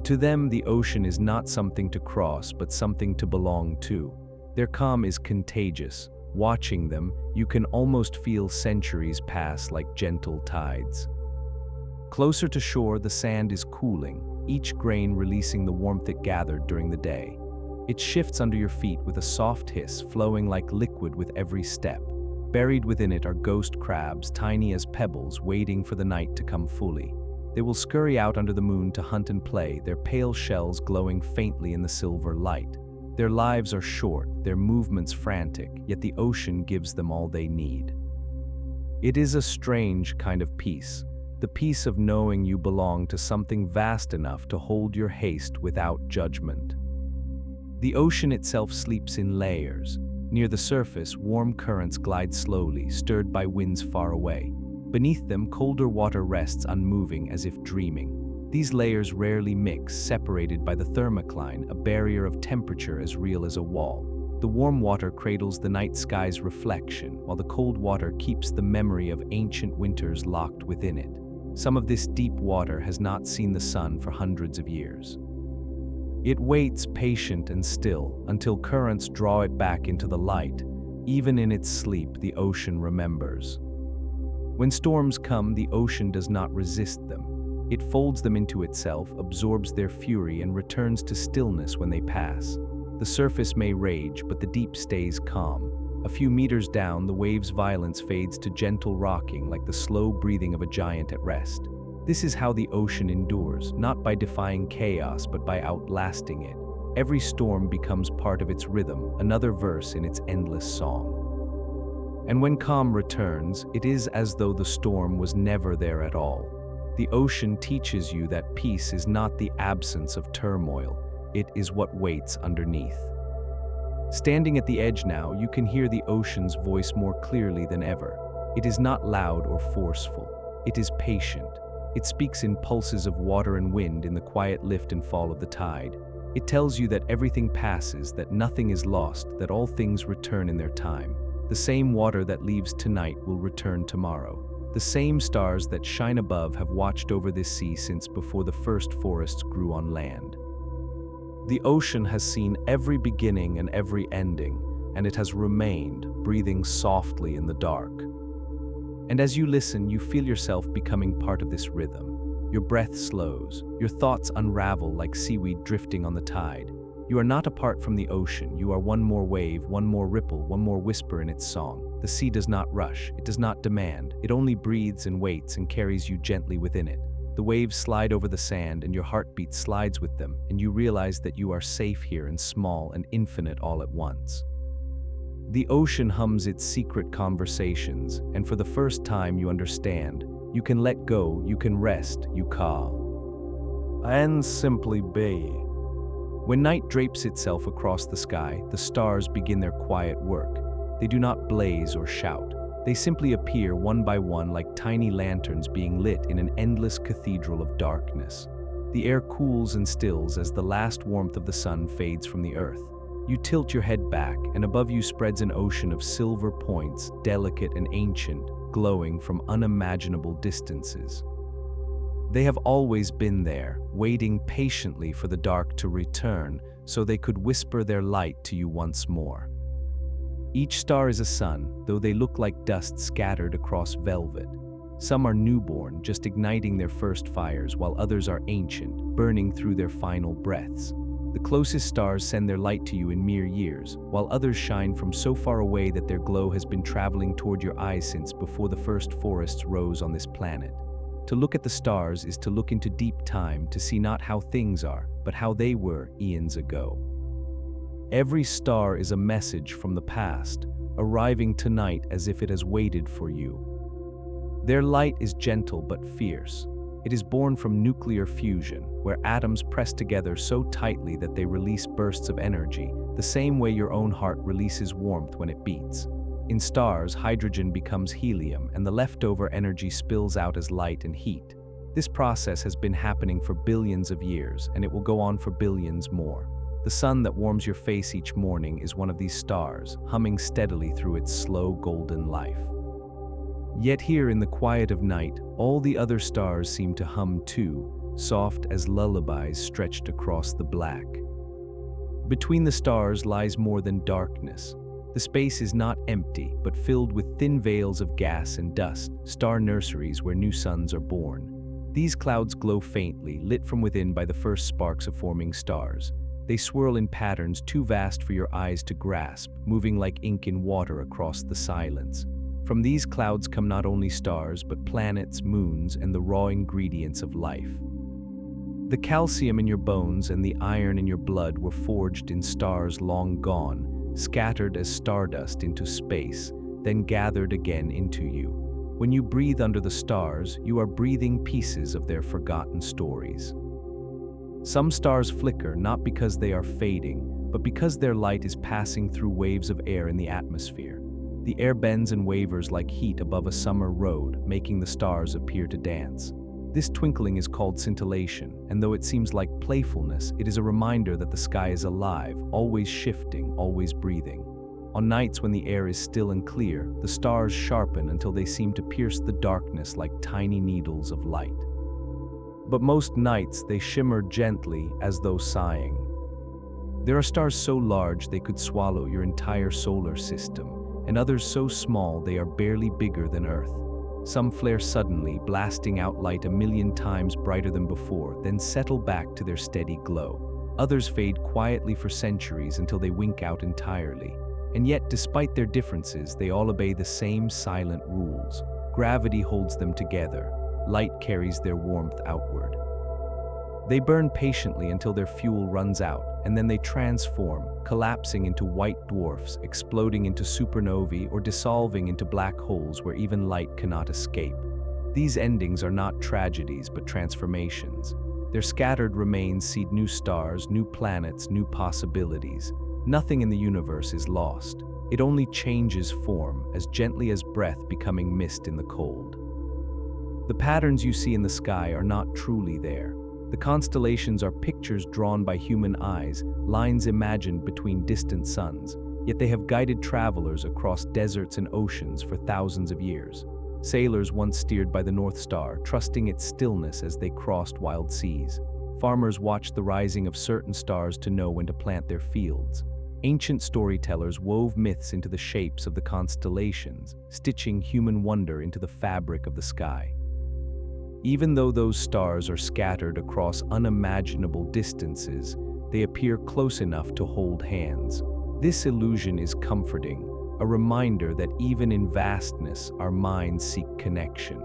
To them, the ocean is not something to cross, but something to belong to. Their calm is contagious. Watching them, you can almost feel centuries pass like gentle tides. Closer to shore, the sand is cooling, each grain releasing the warmth it gathered during the day. It shifts under your feet with a soft hiss, flowing like liquid with every step. Buried within it are ghost crabs, tiny as pebbles, waiting for the night to come fully. They will scurry out under the moon to hunt and play, their pale shells glowing faintly in the silver light. Their lives are short, their movements frantic, yet the ocean gives them all they need. It is a strange kind of peace, the peace of knowing you belong to something vast enough to hold your haste without judgment. The ocean itself sleeps in layers. Near the surface, warm currents glide slowly, stirred by winds far away. Beneath them, colder water rests unmoving as if dreaming. These layers rarely mix, separated by the thermocline, a barrier of temperature as real as a wall. The warm water cradles the night sky's reflection, while the cold water keeps the memory of ancient winters locked within it. Some of this deep water has not seen the sun for hundreds of years. It waits patient and still until currents draw it back into the light. Even in its sleep, the ocean remembers. When storms come, the ocean does not resist them. It folds them into itself, absorbs their fury, and returns to stillness when they pass. The surface may rage, but the deep stays calm. A few meters down, the wave's violence fades to gentle rocking, like the slow breathing of a giant at rest. This is how the ocean endures, not by defying chaos, but by outlasting it. Every storm becomes part of its rhythm, another verse in its endless song. And when calm returns, it is as though the storm was never there at all. The ocean teaches you that peace is not the absence of turmoil, it is what waits underneath. Standing at the edge now, you can hear the ocean's voice more clearly than ever. It is not loud or forceful. It is patient. It speaks in pulses of water and wind, in the quiet lift and fall of the tide. It tells you that everything passes, that nothing is lost, that all things return in their time. The same water that leaves tonight will return tomorrow. The same stars that shine above have watched over this sea since before the first forests grew on land. The ocean has seen every beginning and every ending, and it has remained, breathing softly in the dark. And as you listen, you feel yourself becoming part of this rhythm. Your breath slows, your thoughts unravel like seaweed drifting on the tide. You are not apart from the ocean, you are one more wave, one more ripple, one more whisper in its song. The sea does not rush, it does not demand, it only breathes and waits and carries you gently within it. The waves slide over the sand and your heartbeat slides with them, and you realize that you are safe here and small and infinite all at once. The ocean hums its secret conversations, and for the first time you understand. You can let go, you can rest, you call. And simply be. When night drapes itself across the sky, the stars begin their quiet work. They do not blaze or shout. They simply appear one by one like tiny lanterns being lit in an endless cathedral of darkness. The air cools and stills as the last warmth of the sun fades from the earth. You tilt your head back, and above you spreads an ocean of silver points, delicate and ancient, glowing from unimaginable distances. They have always been there, waiting patiently for the dark to return so they could whisper their light to you once more. Each star is a sun, though they look like dust scattered across velvet. Some are newborn, just igniting their first fires, while others are ancient, burning through their final breaths. The closest stars send their light to you in mere years, while others shine from so far away that their glow has been traveling toward your eyes since before the first forests rose on this planet. To look at the stars is to look into deep time, to see not how things are, but how they were eons ago. Every star is a message from the past, arriving tonight as if it has waited for you. Their light is gentle but fierce. It is born from nuclear fusion, where atoms press together so tightly that they release bursts of energy, the same way your own heart releases warmth when it beats. In stars, hydrogen becomes helium, and the leftover energy spills out as light and heat. This process has been happening for billions of years, and it will go on for billions more. The sun that warms your face each morning is one of these stars, humming steadily through its slow golden life. Yet here in the quiet of night, all the other stars seem to hum too, soft as lullabies stretched across the black. Between the stars lies more than darkness. The space is not empty, but filled with thin veils of gas and dust, star nurseries where new suns are born. These clouds glow faintly, lit from within by the first sparks of forming stars. They swirl in patterns too vast for your eyes to grasp, moving like ink in water across the silence. From these clouds come not only stars, but planets, moons, and the raw ingredients of life. The calcium in your bones and the iron in your blood were forged in stars long gone, scattered as stardust into space, then gathered again into you. When you breathe under the stars, you are breathing pieces of their forgotten stories. Some stars flicker not because they are fading, but because their light is passing through waves of air in the atmosphere. The air bends and wavers like heat above a summer road, making the stars appear to dance. This twinkling is called scintillation, and though it seems like playfulness, it is a reminder that the sky is alive, always shifting, always breathing. On nights when the air is still and clear, the stars sharpen until they seem to pierce the darkness like tiny needles of light. But most nights they shimmer gently as though sighing. There are stars so large they could swallow your entire solar system, and others so small they are barely bigger than Earth. Some flare suddenly, blasting out light 1,000,000 times brighter than before, then settle back to their steady glow. Others fade quietly for centuries until they wink out entirely. And yet, despite their differences, they all obey the same silent rules. Gravity holds them together. Light carries their warmth outward. They burn patiently until their fuel runs out, and then they transform, collapsing into white dwarfs, exploding into supernovae, or dissolving into black holes where even light cannot escape. These endings are not tragedies, but transformations. Their scattered remains seed new stars, new planets, new possibilities. Nothing in the universe is lost. It only changes form, as gently as breath becoming mist in the cold. The patterns you see in the sky are not truly there. The constellations are pictures drawn by human eyes, lines imagined between distant suns, yet they have guided travelers across deserts and oceans for thousands of years. Sailors once steered by the North Star, trusting its stillness as they crossed wild seas. Farmers watched the rising of certain stars to know when to plant their fields. Ancient storytellers wove myths into the shapes of the constellations, stitching human wonder into the fabric of the sky. Even though those stars are scattered across unimaginable distances, they appear close enough to hold hands. This illusion is comforting, a reminder that even in vastness, our minds seek connection.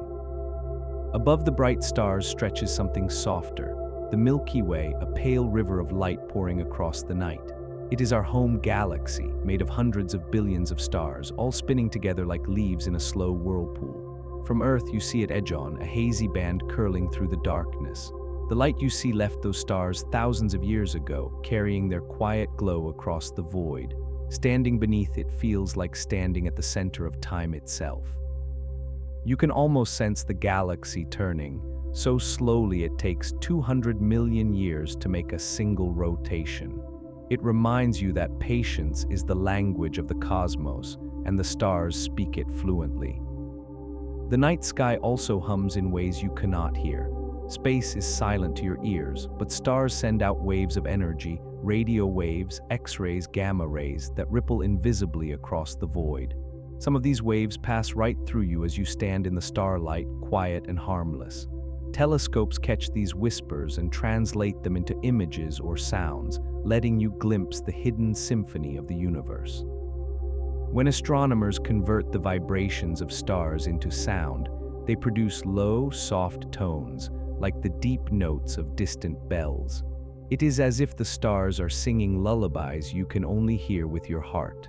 Above the bright stars stretches something softer, the Milky Way, a pale river of light pouring across the night. It is our home galaxy, made of hundreds of billions of stars, all spinning together like leaves in a slow whirlpool. From Earth, you see it edge on, a hazy band curling through the darkness. The light you see left those stars thousands of years ago, carrying their quiet glow across the void. Standing beneath it feels like standing at the center of time itself. You can almost sense the galaxy turning, so slowly it takes 200 million years to make a single rotation. It reminds you that patience is the language of the cosmos, and the stars speak it fluently. The night sky also hums in ways you cannot hear. Space is silent to your ears, but stars send out waves of energy, radio waves, X-rays, gamma rays, that ripple invisibly across the void. Some of these waves pass right through you as you stand in the starlight, quiet and harmless. Telescopes catch these whispers and translate them into images or sounds, letting you glimpse the hidden symphony of the universe. When astronomers convert the vibrations of stars into sound, they produce low, soft tones, like the deep notes of distant bells. It is as if the stars are singing lullabies you can only hear with your heart.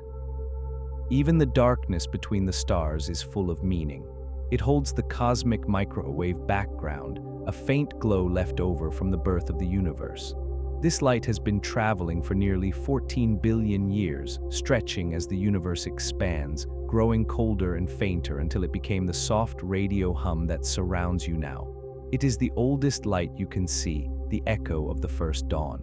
Even the darkness between the stars is full of meaning. It holds the cosmic microwave background, a faint glow left over from the birth of the universe. This light has been traveling for nearly 14 billion years, stretching as the universe expands, growing colder and fainter until it became the soft radio hum that surrounds you now. It is the oldest light you can see, the echo of the first dawn.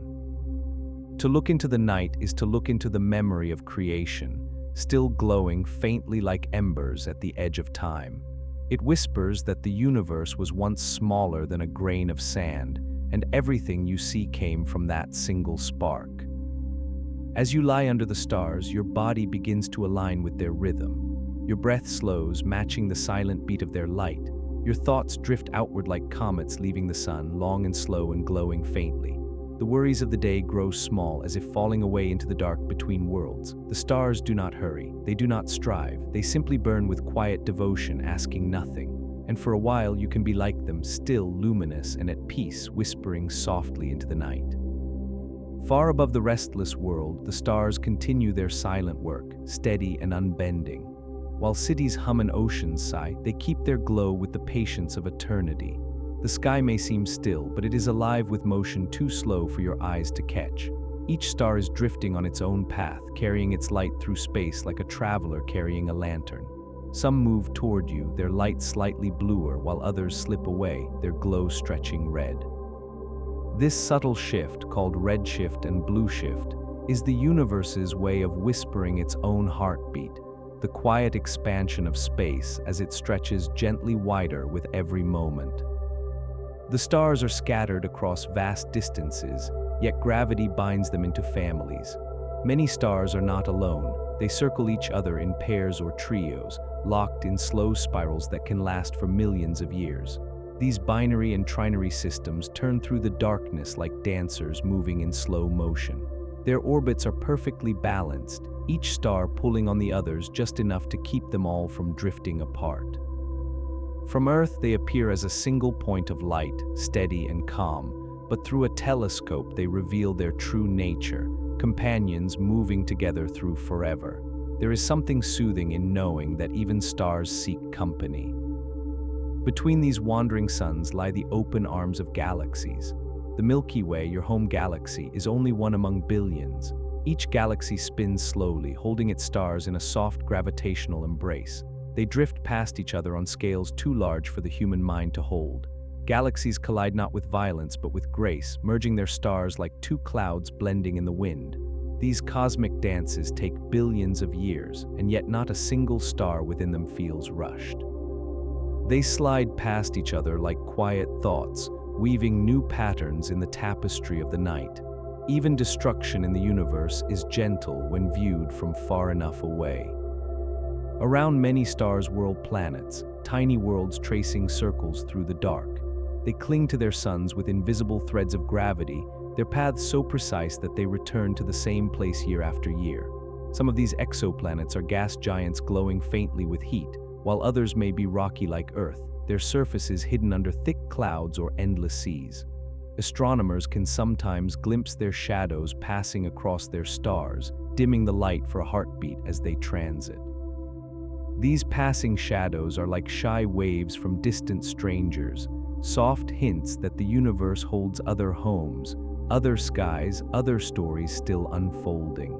To look into the night is to look into the memory of creation, still glowing faintly like embers at the edge of time. It whispers that the universe was once smaller than a grain of sand, and everything you see came from that single spark. As you lie under the stars, your body begins to align with their rhythm. Your breath slows, matching the silent beat of their light. Your thoughts drift outward like comets leaving the sun, long and slow and glowing faintly. The worries of the day grow small, as if falling away into the dark between worlds. The stars do not hurry, they do not strive, they simply burn with quiet devotion, asking nothing. And for a while you can be like them, still luminous and at peace, whispering softly into the night. Far above the restless world, the stars continue their silent work, steady and unbending. While cities hum and oceans sigh, they keep their glow with the patience of eternity. The sky may seem still, but it is alive with motion too slow for your eyes to catch. Each star is drifting on its own path, carrying its light through space like a traveler carrying a lantern. Some move toward you, their light slightly bluer, while others slip away, their glow stretching red. This subtle shift, called redshift and blue shift, is the universe's way of whispering its own heartbeat, the quiet expansion of space as it stretches gently wider with every moment. The stars are scattered across vast distances, yet gravity binds them into families. Many stars are not alone. They circle each other in pairs or trios, locked in slow spirals that can last for millions of years. These binary and trinary systems turn through the darkness like dancers moving in slow motion. Their orbits are perfectly balanced, each star pulling on the others just enough to keep them all from drifting apart. From Earth, they appear as a single point of light, steady and calm, but through a telescope they reveal their true nature, companions moving together through forever. There is something soothing in knowing that even stars seek company. Between these wandering suns lie the open arms of galaxies. The Milky Way, your home galaxy, is only one among billions. Each galaxy spins slowly, holding its stars in a soft gravitational embrace. They drift past each other on scales too large for the human mind to hold. Galaxies collide not with violence but with grace, merging their stars like two clouds blending in the wind. These cosmic dances take billions of years, and yet not a single star within them feels rushed. They slide past each other like quiet thoughts, weaving new patterns in the tapestry of the night. Even destruction in the universe is gentle when viewed from far enough away. Around many stars whirl planets, tiny worlds tracing circles through the dark. They cling to their suns with invisible threads of gravity, their paths so precise that they return to the same place year after year. Some of these exoplanets are gas giants glowing faintly with heat, while others may be rocky like Earth, their surfaces hidden under thick clouds or endless seas. Astronomers can sometimes glimpse their shadows passing across their stars, dimming the light for a heartbeat as they transit. These passing shadows are like shy waves from distant strangers, soft hints that the universe holds other homes, other skies, other stories still unfolding.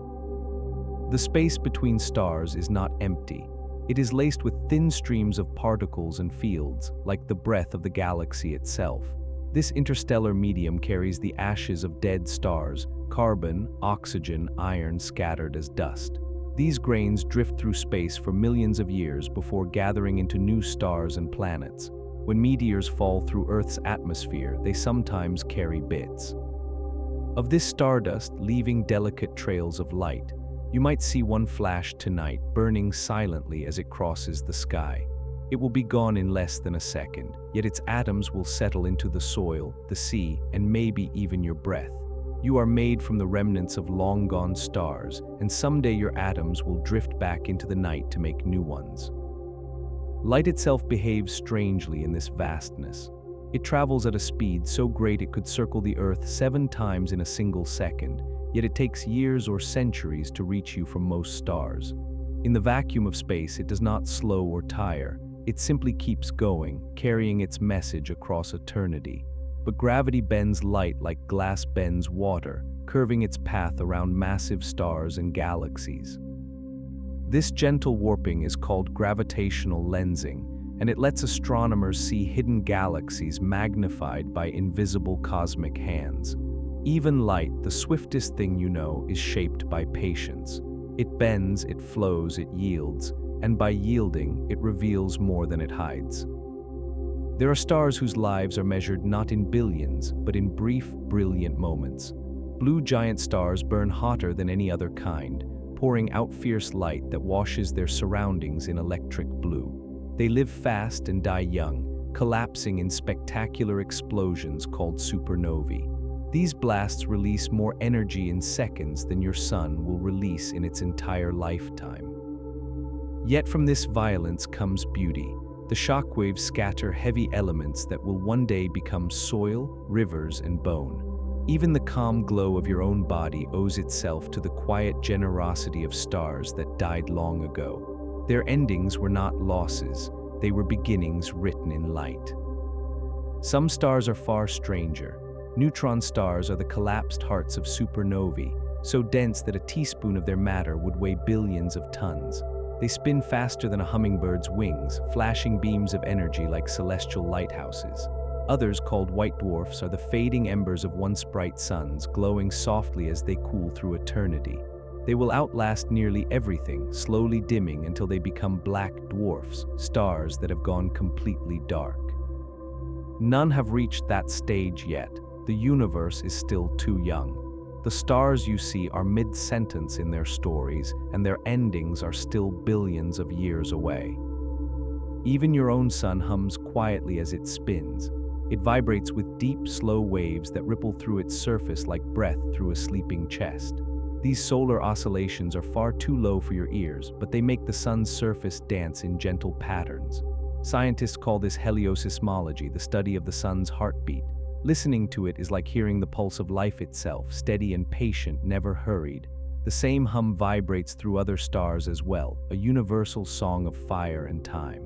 The space between stars is not empty. It is laced with thin streams of particles and fields, like the breath of the galaxy itself. This interstellar medium carries the ashes of dead stars, carbon, oxygen, iron scattered as dust. These grains drift through space for millions of years before gathering into new stars and planets. When meteors fall through Earth's atmosphere, they sometimes carry bits of this stardust, leaving delicate trails of light. You might see one flash tonight, burning silently as it crosses the sky. It will be gone in less than a second, yet its atoms will settle into the soil, the sea, and maybe even your breath. You are made from the remnants of long-gone stars, and someday your atoms will drift back into the night to make new ones. Light itself behaves strangely in this vastness. It travels at a speed so great it could circle the Earth 7 times in a single second, yet it takes years or centuries to reach you from most stars. In the vacuum of space, it does not slow or tire. It simply keeps going, carrying its message across eternity. But gravity bends light like glass bends water, curving its path around massive stars and galaxies. This gentle warping is called gravitational lensing, and it lets astronomers see hidden galaxies magnified by invisible cosmic hands. Even light, the swiftest thing you know, is shaped by patience. It bends, it flows, it yields, and by yielding, it reveals more than it hides. There are stars whose lives are measured not in billions, but in brief, brilliant moments. Blue giant stars burn hotter than any other kind, pouring out fierce light that washes their surroundings in electric blue. They live fast and die young, collapsing in spectacular explosions called supernovae. These blasts release more energy in seconds than your sun will release in its entire lifetime. Yet from this violence comes beauty. The shockwaves scatter heavy elements that will one day become soil, rivers, and bone. Even the calm glow of your own body owes itself to the quiet generosity of stars that died long ago. Their endings were not losses, they were beginnings written in light. Some stars are far stranger. Neutron stars are the collapsed hearts of supernovae, so dense that a teaspoon of their matter would weigh billions of tons. They spin faster than a hummingbird's wings, flashing beams of energy like celestial lighthouses. Others, called white dwarfs, are the fading embers of once bright suns, glowing softly as they cool through eternity. They will outlast nearly everything, slowly dimming until they become black dwarfs, stars that have gone completely dark. None have reached that stage yet. The universe is still too young. The stars you see are mid-sentence in their stories, and their endings are still billions of years away. Even your own sun hums quietly as it spins. It vibrates with deep, slow waves that ripple through its surface like breath through a sleeping chest. These solar oscillations are far too low for your ears, but they make the sun's surface dance in gentle patterns. Scientists call this heliosismology, the study of the sun's heartbeat. Listening to it is like hearing the pulse of life itself, steady and patient, never hurried. The same hum vibrates through other stars as well, a universal song of fire and time.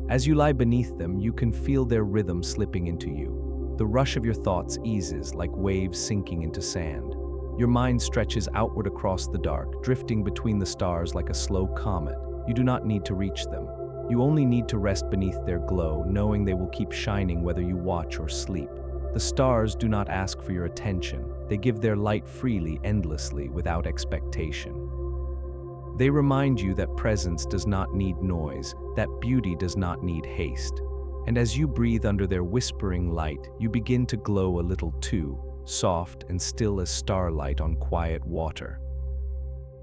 As you lie beneath them, you can feel their rhythm slipping into you. The rush of your thoughts eases like waves sinking into sand. Your mind stretches outward across the dark, drifting between the stars like a slow comet. You do not need to reach them. You only need to rest beneath their glow, knowing they will keep shining whether you watch or sleep. The stars do not ask for your attention. They give their light freely, endlessly, without expectation. They remind you that presence does not need noise, that beauty does not need haste. And as you breathe under their whispering light, you begin to glow a little too, soft and still as starlight on quiet water.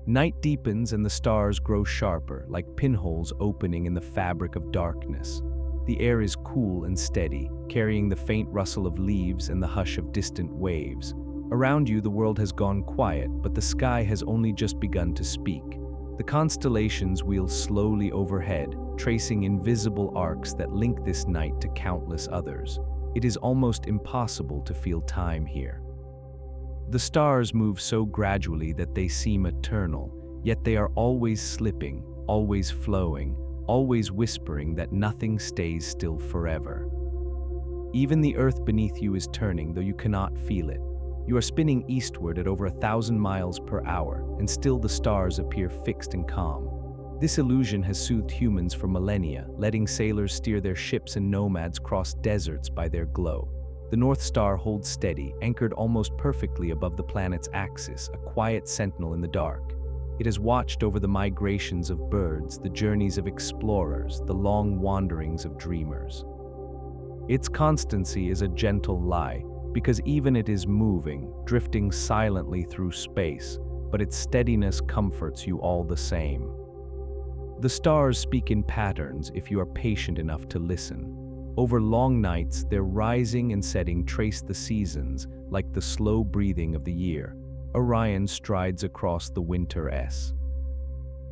Night deepens and the stars grow sharper, like pinholes opening in the fabric of darkness. The air is cool and steady, carrying the faint rustle of leaves and the hush of distant waves. Around you, the world has gone quiet, but the sky has only just begun to speak. The constellations wheel slowly overhead, tracing invisible arcs that link this night to countless others. It is almost impossible to feel time here. The stars move so gradually that they seem eternal, yet they are always slipping, always flowing, always whispering that nothing stays still forever. Even the earth beneath you is turning, though you cannot feel it. You are spinning eastward at over 1,000 miles per hour, and still the stars appear fixed and calm. This illusion has soothed humans for millennia, letting sailors steer their ships and nomads cross deserts by their glow. The North Star holds steady, anchored almost perfectly above the planet's axis, a quiet sentinel in the dark. It has watched over the migrations of birds, the journeys of explorers, the long wanderings of dreamers. Its constancy is a gentle lie, because even it is moving, drifting silently through space, but its steadiness comforts you all the same. The stars speak in patterns if you are patient enough to listen. Over long nights, their rising and setting trace the seasons, like the slow breathing of the year. Orion strides across the winter S.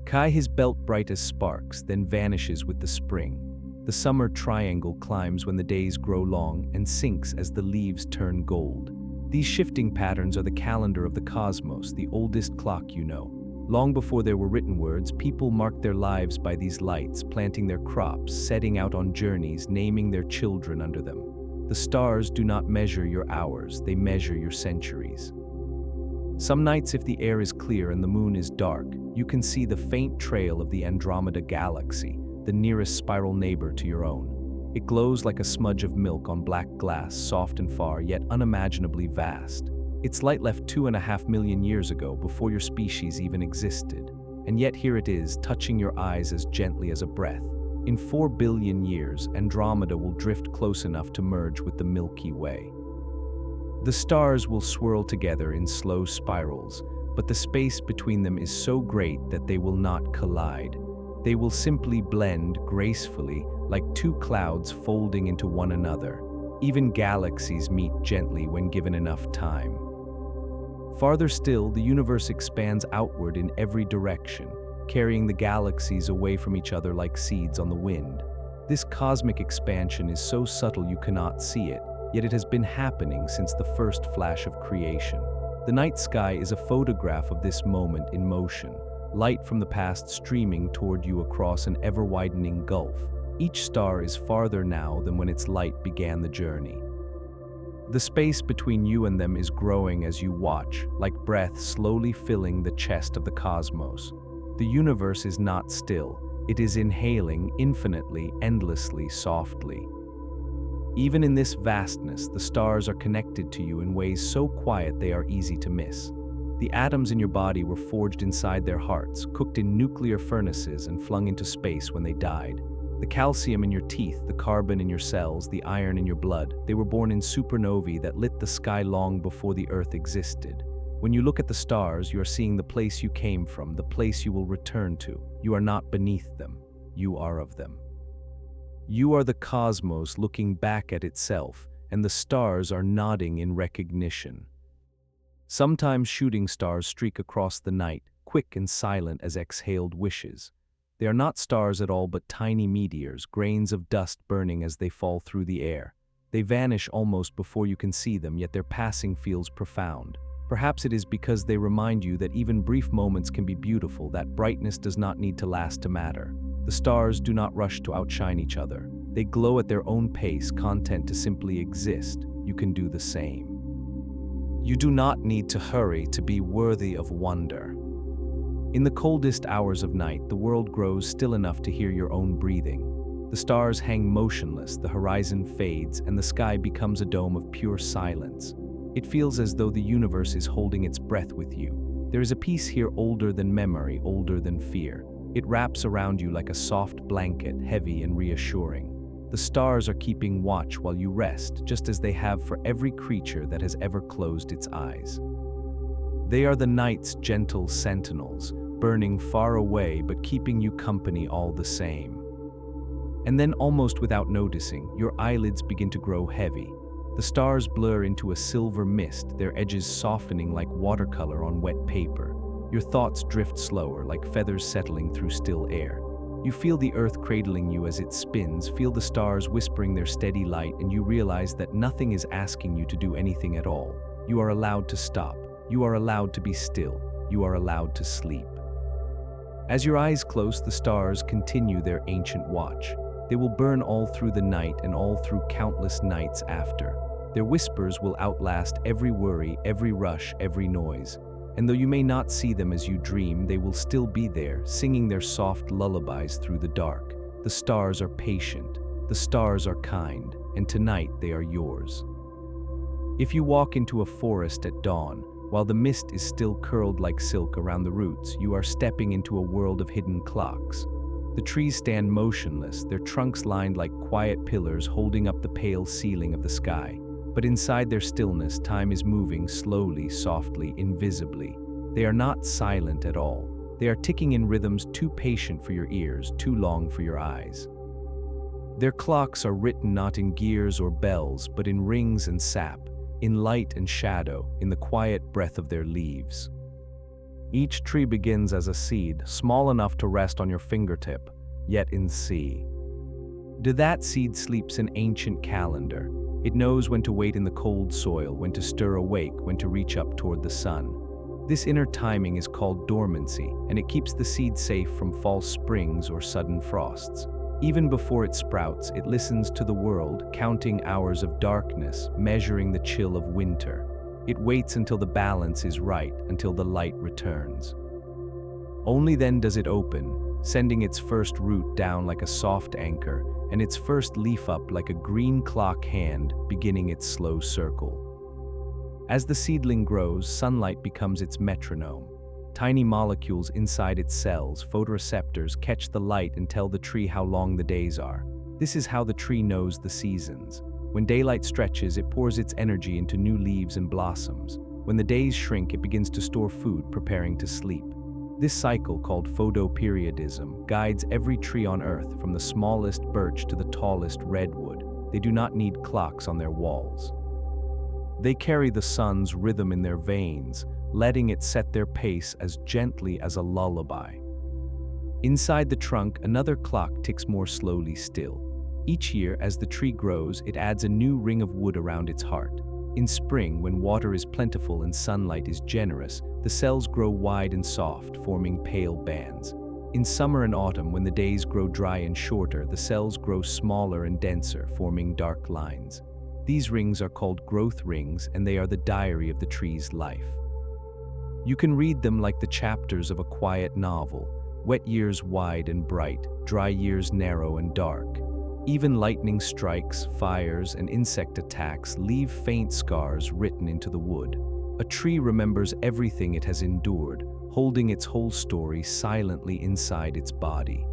Kai his belt bright as sparks, then vanishes with the spring. The summer triangle climbs when the days grow long and sinks as the leaves turn gold. These shifting patterns are the calendar of the cosmos, the oldest clock you know. Long before there were written words, people marked their lives by these lights, planting their crops, setting out on journeys, naming their children under them. The stars do not measure your hours, they measure your centuries. Some nights, if the air is clear and the moon is dark, you can see the faint trail of the Andromeda galaxy, the nearest spiral neighbor to your own. It glows like a smudge of milk on black glass, soft and far, yet unimaginably vast. Its light left 2.5 million years ago, before your species even existed. And yet here it is, touching your eyes as gently as a breath. In 4 billion years, Andromeda will drift close enough to merge with the Milky Way. The stars will swirl together in slow spirals, but the space between them is so great that they will not collide. They will simply blend gracefully, like two clouds folding into one another. Even galaxies meet gently when given enough time. Farther still, the universe expands outward in every direction, carrying the galaxies away from each other like seeds on the wind. This cosmic expansion is so subtle you cannot see it, yet it has been happening since the first flash of creation. The night sky is a photograph of this moment in motion, light from the past streaming toward you across an ever-widening gulf. Each star is farther now than when its light began the journey. The space between you and them is growing as you watch, like breath slowly filling the chest of the cosmos. The universe is not still, it is inhaling infinitely, endlessly, softly. Even in this vastness, the stars are connected to you in ways so quiet they are easy to miss. The atoms in your body were forged inside their hearts, cooked in nuclear furnaces and flung into space when they died. The calcium in your teeth, the carbon in your cells, the iron in your blood, they were born in supernovae that lit the sky long before the Earth existed. When you look at the stars, you are seeing the place you came from, the place you will return to. You are not beneath them, you are of them. You are the cosmos looking back at itself, and the stars are nodding in recognition. Sometimes shooting stars streak across the night, quick and silent as exhaled wishes. They are not stars at all but tiny meteors, grains of dust burning as they fall through the air. They vanish almost before you can see them, yet their passing feels profound. Perhaps it is because they remind you that even brief moments can be beautiful, that brightness does not need to last to matter. The stars do not rush to outshine each other. They glow at their own pace, content to simply exist. You can do the same. You do not need to hurry to be worthy of wonder. In the coldest hours of night, the world grows still enough to hear your own breathing. The stars hang motionless, the horizon fades, and the sky becomes a dome of pure silence. It feels as though the universe is holding its breath with you. There is a peace here older than memory, older than fear. It wraps around you like a soft blanket, heavy and reassuring. The stars are keeping watch while you rest, just as they have for every creature that has ever closed its eyes. They are the night's gentle sentinels, burning far away but keeping you company all the same. And then, almost without noticing, your eyelids begin to grow heavy. The stars blur into a silver mist, their edges softening like watercolor on wet paper. Your thoughts drift slower, like feathers settling through still air. You feel the earth cradling you as it spins, feel the stars whispering their steady light, and you realize that nothing is asking you to do anything at all. You are allowed to stop. You are allowed to be still. You are allowed to sleep. As your eyes close, the stars continue their ancient watch. They will burn all through the night and all through countless nights after. Their whispers will outlast every worry, every rush, every noise. And though you may not see them as you dream, they will still be there, singing their soft lullabies through the dark. The stars are patient. The stars are kind. And tonight they are yours. If you walk into a forest at dawn, while the mist is still curled like silk around the roots, you are stepping into a world of hidden clocks. The trees stand motionless, their trunks lined like quiet pillars holding up the pale ceiling of the sky. But inside their stillness, time is moving slowly, softly, invisibly. They are not silent at all. They are ticking in rhythms too patient for your ears, too long for your eyes. Their clocks are written not in gears or bells, but in rings and sap, in light and shadow, in the quiet breath of their leaves. Each tree begins as a seed, small enough to rest on your fingertip, yet in sea. That seed sleeps an ancient calendar. It knows when to wait in the cold soil, when to stir awake, when to reach up toward the sun. This inner timing is called dormancy, and it keeps the seed safe from false springs or sudden frosts. Even before it sprouts, it listens to the world, counting hours of darkness, measuring the chill of winter. It waits until the balance is right, until the light returns. Only then does it open, sending its first root down like a soft anchor, and its first leaf up like a green clock hand, beginning its slow circle. As the seedling grows, sunlight becomes its metronome. Tiny molecules inside its cells, photoreceptors, catch the light and tell the tree how long the days are. This is how the tree knows the seasons. When daylight stretches, it pours its energy into new leaves and blossoms. When the days shrink, it begins to store food, preparing to sleep. This cycle, called photoperiodism, guides every tree on Earth, from the smallest birch to the tallest redwood. They do not need clocks on their walls. They carry the sun's rhythm in their veins, letting it set their pace as gently as a lullaby. Inside the trunk, another clock ticks more slowly still. Each year, as the tree grows, it adds a new ring of wood around its heart. In spring, when water is plentiful and sunlight is generous, the cells grow wide and soft, forming pale bands. In summer and autumn, when the days grow dry and shorter, the cells grow smaller and denser, forming dark lines. These rings are called growth rings, and they are the diary of the tree's life. You can read them like the chapters of a quiet novel, wet years wide and bright, dry years narrow and dark. Even lightning strikes, fires, and insect attacks leave faint scars written into the wood. A tree remembers everything it has endured, holding its whole story silently inside its body.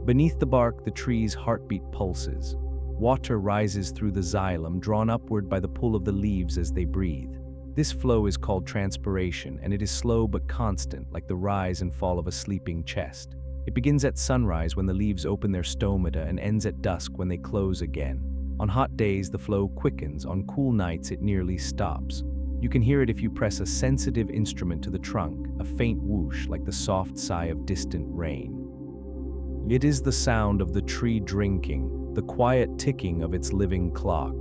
Beneath the bark, the tree's heartbeat pulses. Water rises through the xylem, drawn upward by the pull of the leaves as they breathe. This flow is called transpiration, and it is slow but constant, like the rise and fall of a sleeping chest. It begins at sunrise when the leaves open their stomata and ends at dusk when they close again. On hot days, the flow quickens. On cool nights, it nearly stops. You can hear it if you press a sensitive instrument to the trunk, a faint whoosh like the soft sigh of distant rain. It is the sound of the tree drinking, the quiet ticking of its living clock.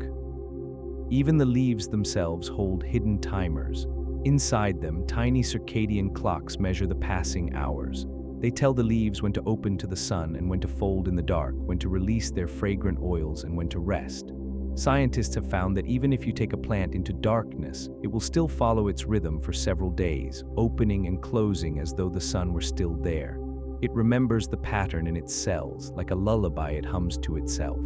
Even the leaves themselves hold hidden timers. Inside them, tiny circadian clocks measure the passing hours. They tell the leaves when to open to the sun and when to fold in the dark, when to release their fragrant oils and when to rest. Scientists have found that even if you take a plant into darkness, it will still follow its rhythm for several days, opening and closing as though the sun were still there. It remembers the pattern in its cells, like a lullaby it hums to itself.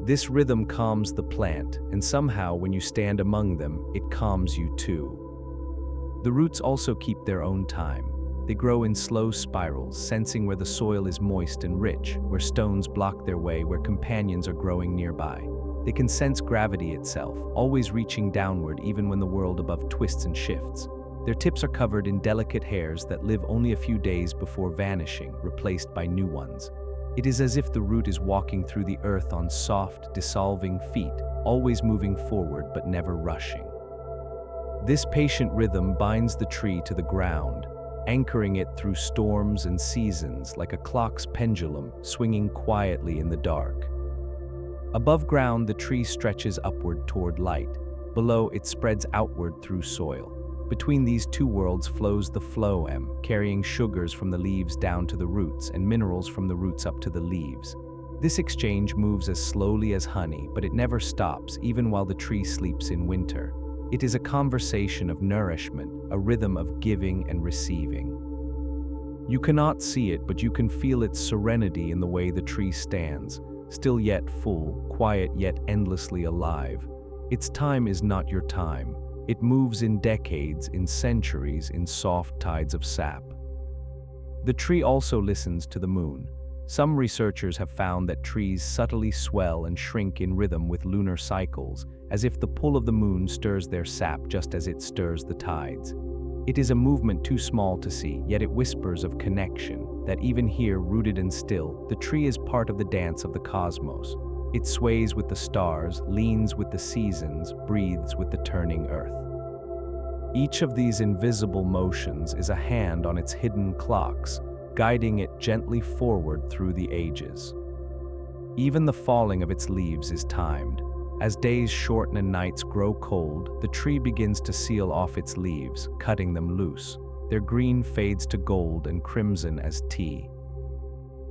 This rhythm calms the plant, and somehow when you stand among them, it calms you too. The roots also keep their own time. They grow in slow spirals, sensing where the soil is moist and rich, where stones block their way, where companions are growing nearby. They can sense gravity itself, always reaching downward even when the world above twists and shifts. Their tips are covered in delicate hairs that live only a few days before vanishing, replaced by new ones. It is as if the root is walking through the earth on soft, dissolving feet, always moving forward but never rushing. This patient rhythm binds the tree to the ground, anchoring it through storms and seasons like a clock's pendulum swinging quietly in the dark. Above ground, the tree stretches upward toward light. Below, it spreads outward through soil. Between these two worlds flows the phloem, carrying sugars from the leaves down to the roots and minerals from the roots up to the leaves. This exchange moves as slowly as honey, but it never stops, even while the tree sleeps in winter. It is a conversation of nourishment, a rhythm of giving and receiving. You cannot see it, but you can feel its serenity in the way the tree stands, still yet full, quiet yet endlessly alive. Its time is not your time. It moves in decades, in centuries, in soft tides of sap. The tree also listens to the moon. Some researchers have found that trees subtly swell and shrink in rhythm with lunar cycles, as if the pull of the moon stirs their sap just as it stirs the tides. It is a movement too small to see, yet it whispers of connection, that even here, rooted and still, the tree is part of the dance of the cosmos. It sways with the stars, leans with the seasons, breathes with the turning earth. Each of these invisible motions is a hand on its hidden clocks, guiding it gently forward through the ages. Even the falling of its leaves is timed. As days shorten and nights grow cold, the tree begins to seal off its leaves, cutting them loose. Their green fades to gold and crimson as tea.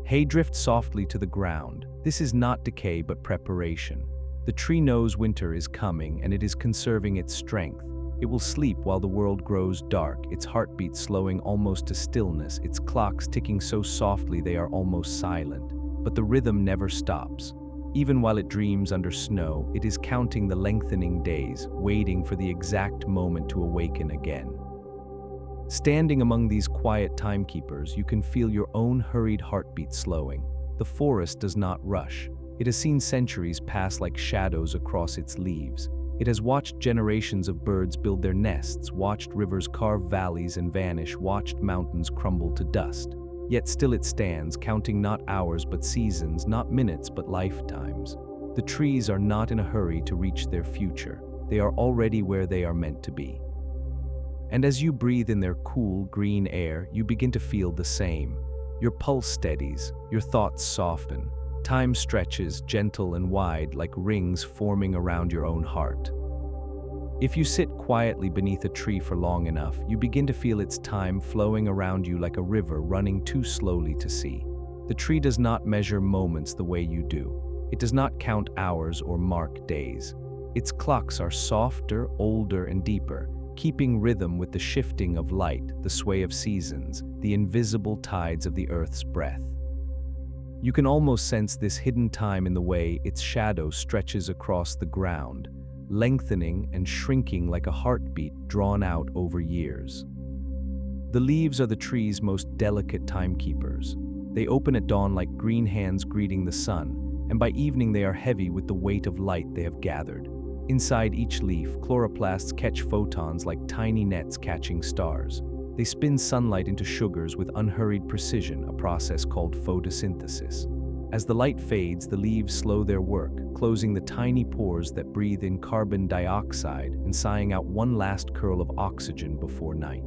Hay drifts softly to the ground. This is not decay but preparation. The tree knows winter is coming and it is conserving its strength. It will sleep while the world grows dark, its heartbeat slowing almost to stillness, its clocks ticking so softly they are almost silent. But the rhythm never stops. Even while it dreams under snow, it is counting the lengthening days, waiting for the exact moment to awaken again. Standing among these quiet timekeepers, you can feel your own hurried heartbeat slowing. The forest does not rush. It has seen centuries pass like shadows across its leaves. It has watched generations of birds build their nests, watched rivers carve valleys and vanish, watched mountains crumble to dust. Yet still it stands, counting not hours but seasons, not minutes but lifetimes. The trees are not in a hurry to reach their future. They are already where they are meant to be. And as you breathe in their cool, green air, you begin to feel the same. Your pulse steadies, your thoughts soften. Time stretches, gentle and wide, like rings forming around your own heart. If you sit quietly beneath a tree for long enough, you begin to feel its time flowing around you like a river running too slowly to see. The tree does not measure moments the way you do. It does not count hours or mark days. Its clocks are softer, older, and deeper, keeping rhythm with the shifting of light, the sway of seasons, the invisible tides of the Earth's breath. You can almost sense this hidden time in the way its shadow stretches across the ground, lengthening and shrinking like a heartbeat drawn out over years. The leaves are the tree's most delicate timekeepers. They open at dawn like green hands greeting the sun, and by evening they are heavy with the weight of light they have gathered. Inside each leaf, chloroplasts catch photons like tiny nets catching stars. They spin sunlight into sugars with unhurried precision, a process called photosynthesis. As the light fades, the leaves slow their work, closing the tiny pores that breathe in carbon dioxide and sighing out one last curl of oxygen before night.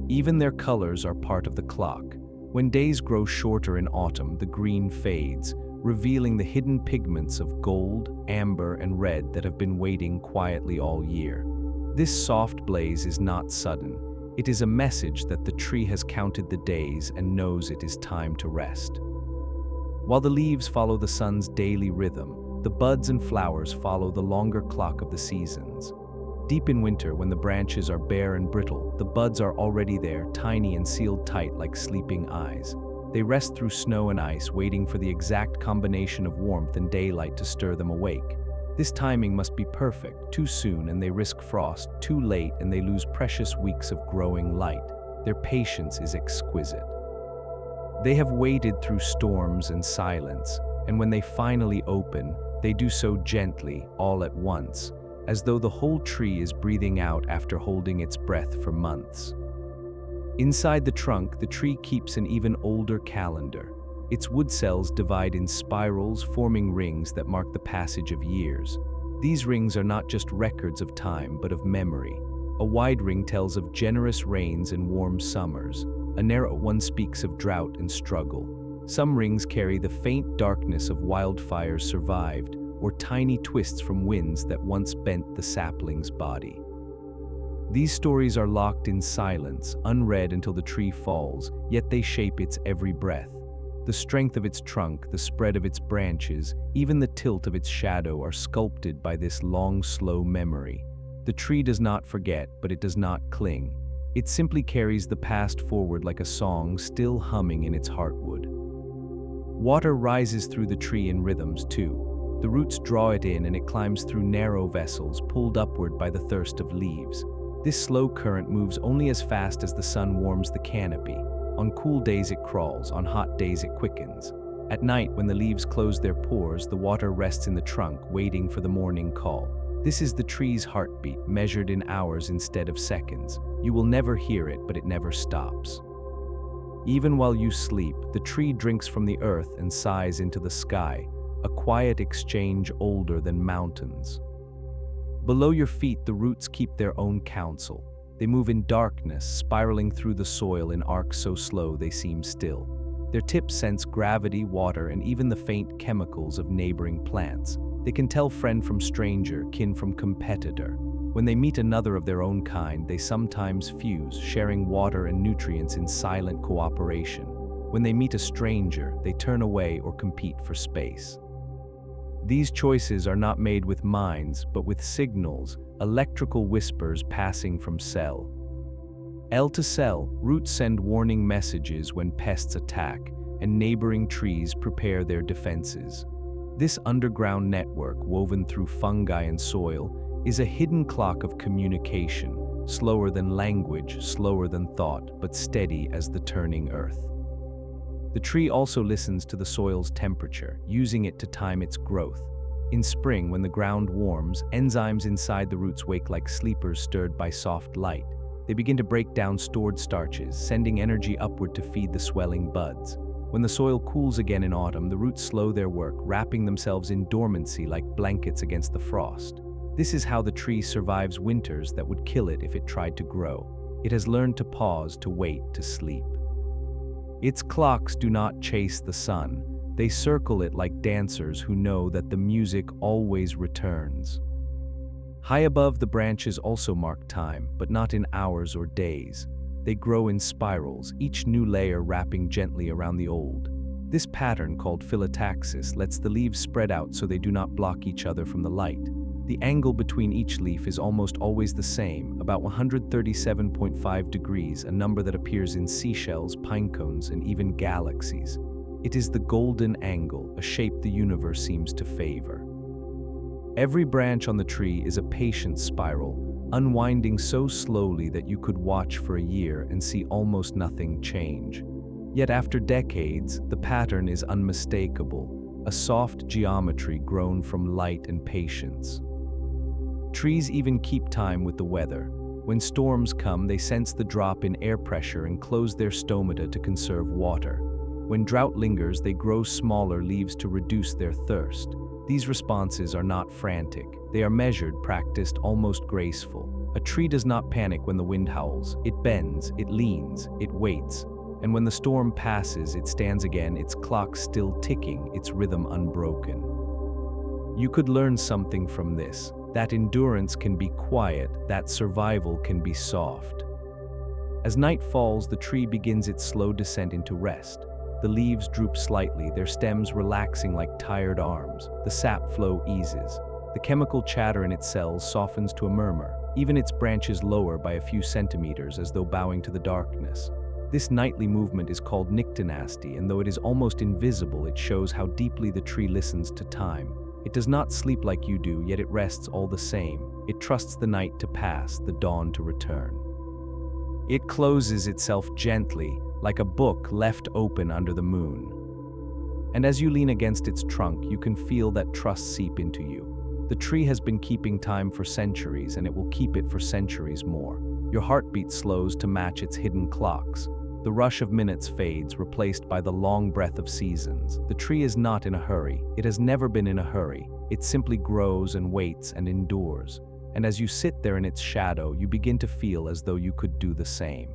Even their colors are part of the clock. When days grow shorter in autumn, the green fades, revealing the hidden pigments of gold, amber, and red that have been waiting quietly all year. This soft blaze is not sudden. It is a message that the tree has counted the days and knows it is time to rest. While the leaves follow the sun's daily rhythm, the buds and flowers follow the longer clock of the seasons. Deep in winter, when the branches are bare and brittle, the buds are already there, tiny and sealed tight like sleeping eyes. They rest through snow and ice, waiting for the exact combination of warmth and daylight to stir them awake. This timing must be perfect. Too soon and they risk frost, too late and they lose precious weeks of growing light. Their patience is exquisite. They have waited through storms and silence, and when they finally open, they do so gently, all at once, as though the whole tree is breathing out after holding its breath for months. Inside the trunk, the tree keeps an even older calendar. Its wood cells divide in spirals, forming rings that mark the passage of years. These rings are not just records of time, but of memory. A wide ring tells of generous rains and warm summers. A narrow one speaks of drought and struggle. Some rings carry the faint darkness of wildfires survived, or tiny twists from winds that once bent the sapling's body. These stories are locked in silence, unread until the tree falls, yet they shape its every breath. The strength of its trunk, the spread of its branches, even the tilt of its shadow are sculpted by this long, slow memory. The tree does not forget, but it does not cling. It simply carries the past forward like a song still humming in its heartwood. Water rises through the tree in rhythms too. The roots draw it in and it climbs through narrow vessels, pulled upward by the thirst of leaves. This slow current moves only as fast as the sun warms the canopy. On cool days it crawls, on hot days it quickens. At night, when the leaves close their pores, the water rests in the trunk, waiting for the morning call. This is the tree's heartbeat, measured in hours instead of seconds. You will never hear it, but it never stops. Even while you sleep, the tree drinks from the earth and sighs into the sky, a quiet exchange older than mountains. Below your feet, the roots keep their own counsel. They move in darkness, spiraling through the soil in arcs so slow they seem still. Their tips sense gravity, water, and even the faint chemicals of neighboring plants. They can tell friend from stranger, kin from competitor. When they meet another of their own kind, they sometimes fuse, sharing water and nutrients in silent cooperation. When they meet a stranger, they turn away or compete for space. These choices are not made with minds, but with signals, electrical whispers passing from cell to cell. Roots send warning messages when pests attack, and neighboring trees prepare their defenses. This underground network, woven through fungi and soil, is a hidden clock of communication, slower than language, slower than thought, but steady as the turning earth. The tree also listens to the soil's temperature, using it to time its growth. In spring, when the ground warms, enzymes inside the roots wake like sleepers stirred by soft light. They begin to break down stored starches, sending energy upward to feed the swelling buds. When the soil cools again in autumn, the roots slow their work, wrapping themselves in dormancy like blankets against the frost. This is how the tree survives winters that would kill it if it tried to grow. It has learned to pause, to wait, to sleep. Its clocks do not chase the sun. They circle it like dancers who know that the music always returns. High above, the branches also mark time, but not in hours or days. They grow in spirals, each new layer wrapping gently around the old. This pattern, called phyllotaxis, lets the leaves spread out so they do not block each other from the light. The angle between each leaf is almost always the same, about 137.5 degrees, a number that appears in seashells, pine cones, and even galaxies. It is the golden angle, a shape the universe seems to favor. Every branch on the tree is a patient spiral, unwinding so slowly that you could watch for a year and see almost nothing change. Yet after decades, the pattern is unmistakable, a soft geometry grown from light and patience. Trees even keep time with the weather. When storms come, they sense the drop in air pressure and close their stomata to conserve water. When drought lingers, they grow smaller leaves to reduce their thirst. These responses are not frantic. They are measured, practiced, almost graceful. A tree does not panic when the wind howls. It bends, it leans, it waits. And when the storm passes, it stands again, its clock still ticking, its rhythm unbroken. You could learn something from this. That endurance can be quiet, that survival can be soft. As night falls, the tree begins its slow descent into rest. The leaves droop slightly, their stems relaxing like tired arms. The sap flow eases. The chemical chatter in its cells softens to a murmur. Even its branches lower by a few centimeters as though bowing to the darkness. This nightly movement is called nyctinasty, and though it is almost invisible, it shows how deeply the tree listens to time. It does not sleep like you do, yet it rests all the same. It trusts the night to pass, the dawn to return. It closes itself gently, like a book left open under the moon. And as you lean against its trunk, you can feel that trust seep into you. The tree has been keeping time for centuries, and it will keep it for centuries more. Your heartbeat slows to match its hidden clocks. The rush of minutes fades, replaced by the long breath of seasons. The tree is not in a hurry. It has never been in a hurry. It simply grows and waits and endures. And as you sit there in its shadow, you begin to feel as though you could do the same.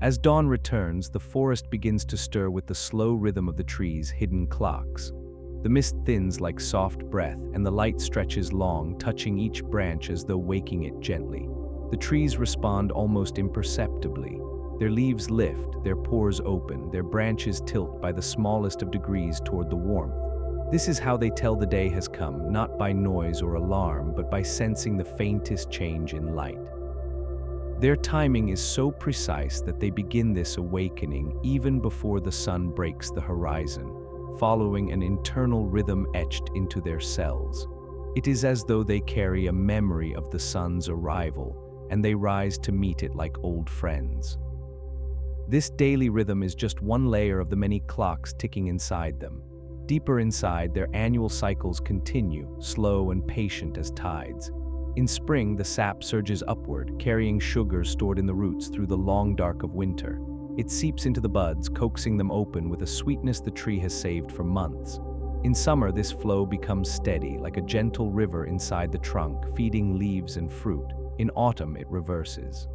As dawn returns, the forest begins to stir with the slow rhythm of the tree's hidden clocks. The mist thins like soft breath, and the light stretches long, touching each branch as though waking it gently. The trees respond almost imperceptibly. Their leaves lift, their pores open, their branches tilt by the smallest of degrees toward the warmth. This is how they tell the day has come, not by noise or alarm, but by sensing the faintest change in light. Their timing is so precise that they begin this awakening even before the sun breaks the horizon, following an internal rhythm etched into their cells. It is as though they carry a memory of the sun's arrival, and they rise to meet it like old friends. This daily rhythm is just one layer of the many clocks ticking inside them. Deeper inside, their annual cycles continue, slow and patient as tides. In spring, the sap surges upward, carrying sugars stored in the roots through the long dark of winter. It seeps into the buds, coaxing them open with a sweetness the tree has saved for months. In summer, this flow becomes steady, like a gentle river inside the trunk, feeding leaves and fruit. In autumn, it reverses.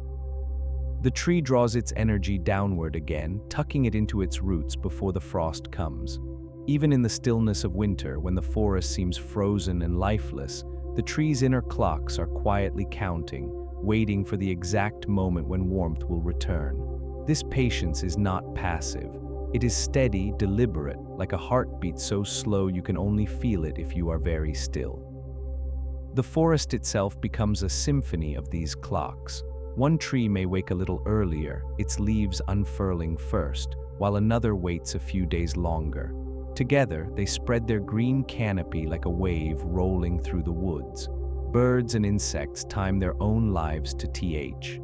The tree draws its energy downward again, tucking it into its roots before the frost comes. Even in the stillness of winter, when the forest seems frozen and lifeless, the tree's inner clocks are quietly counting, waiting for the exact moment when warmth will return. This patience is not passive. It is steady, deliberate, like a heartbeat so slow you can only feel it if you are very still. The forest itself becomes a symphony of these clocks. One tree may wake a little earlier, its leaves unfurling first, while another waits a few days longer. Together, they spread their green canopy like a wave rolling through the woods. Birds and insects time their own lives to th.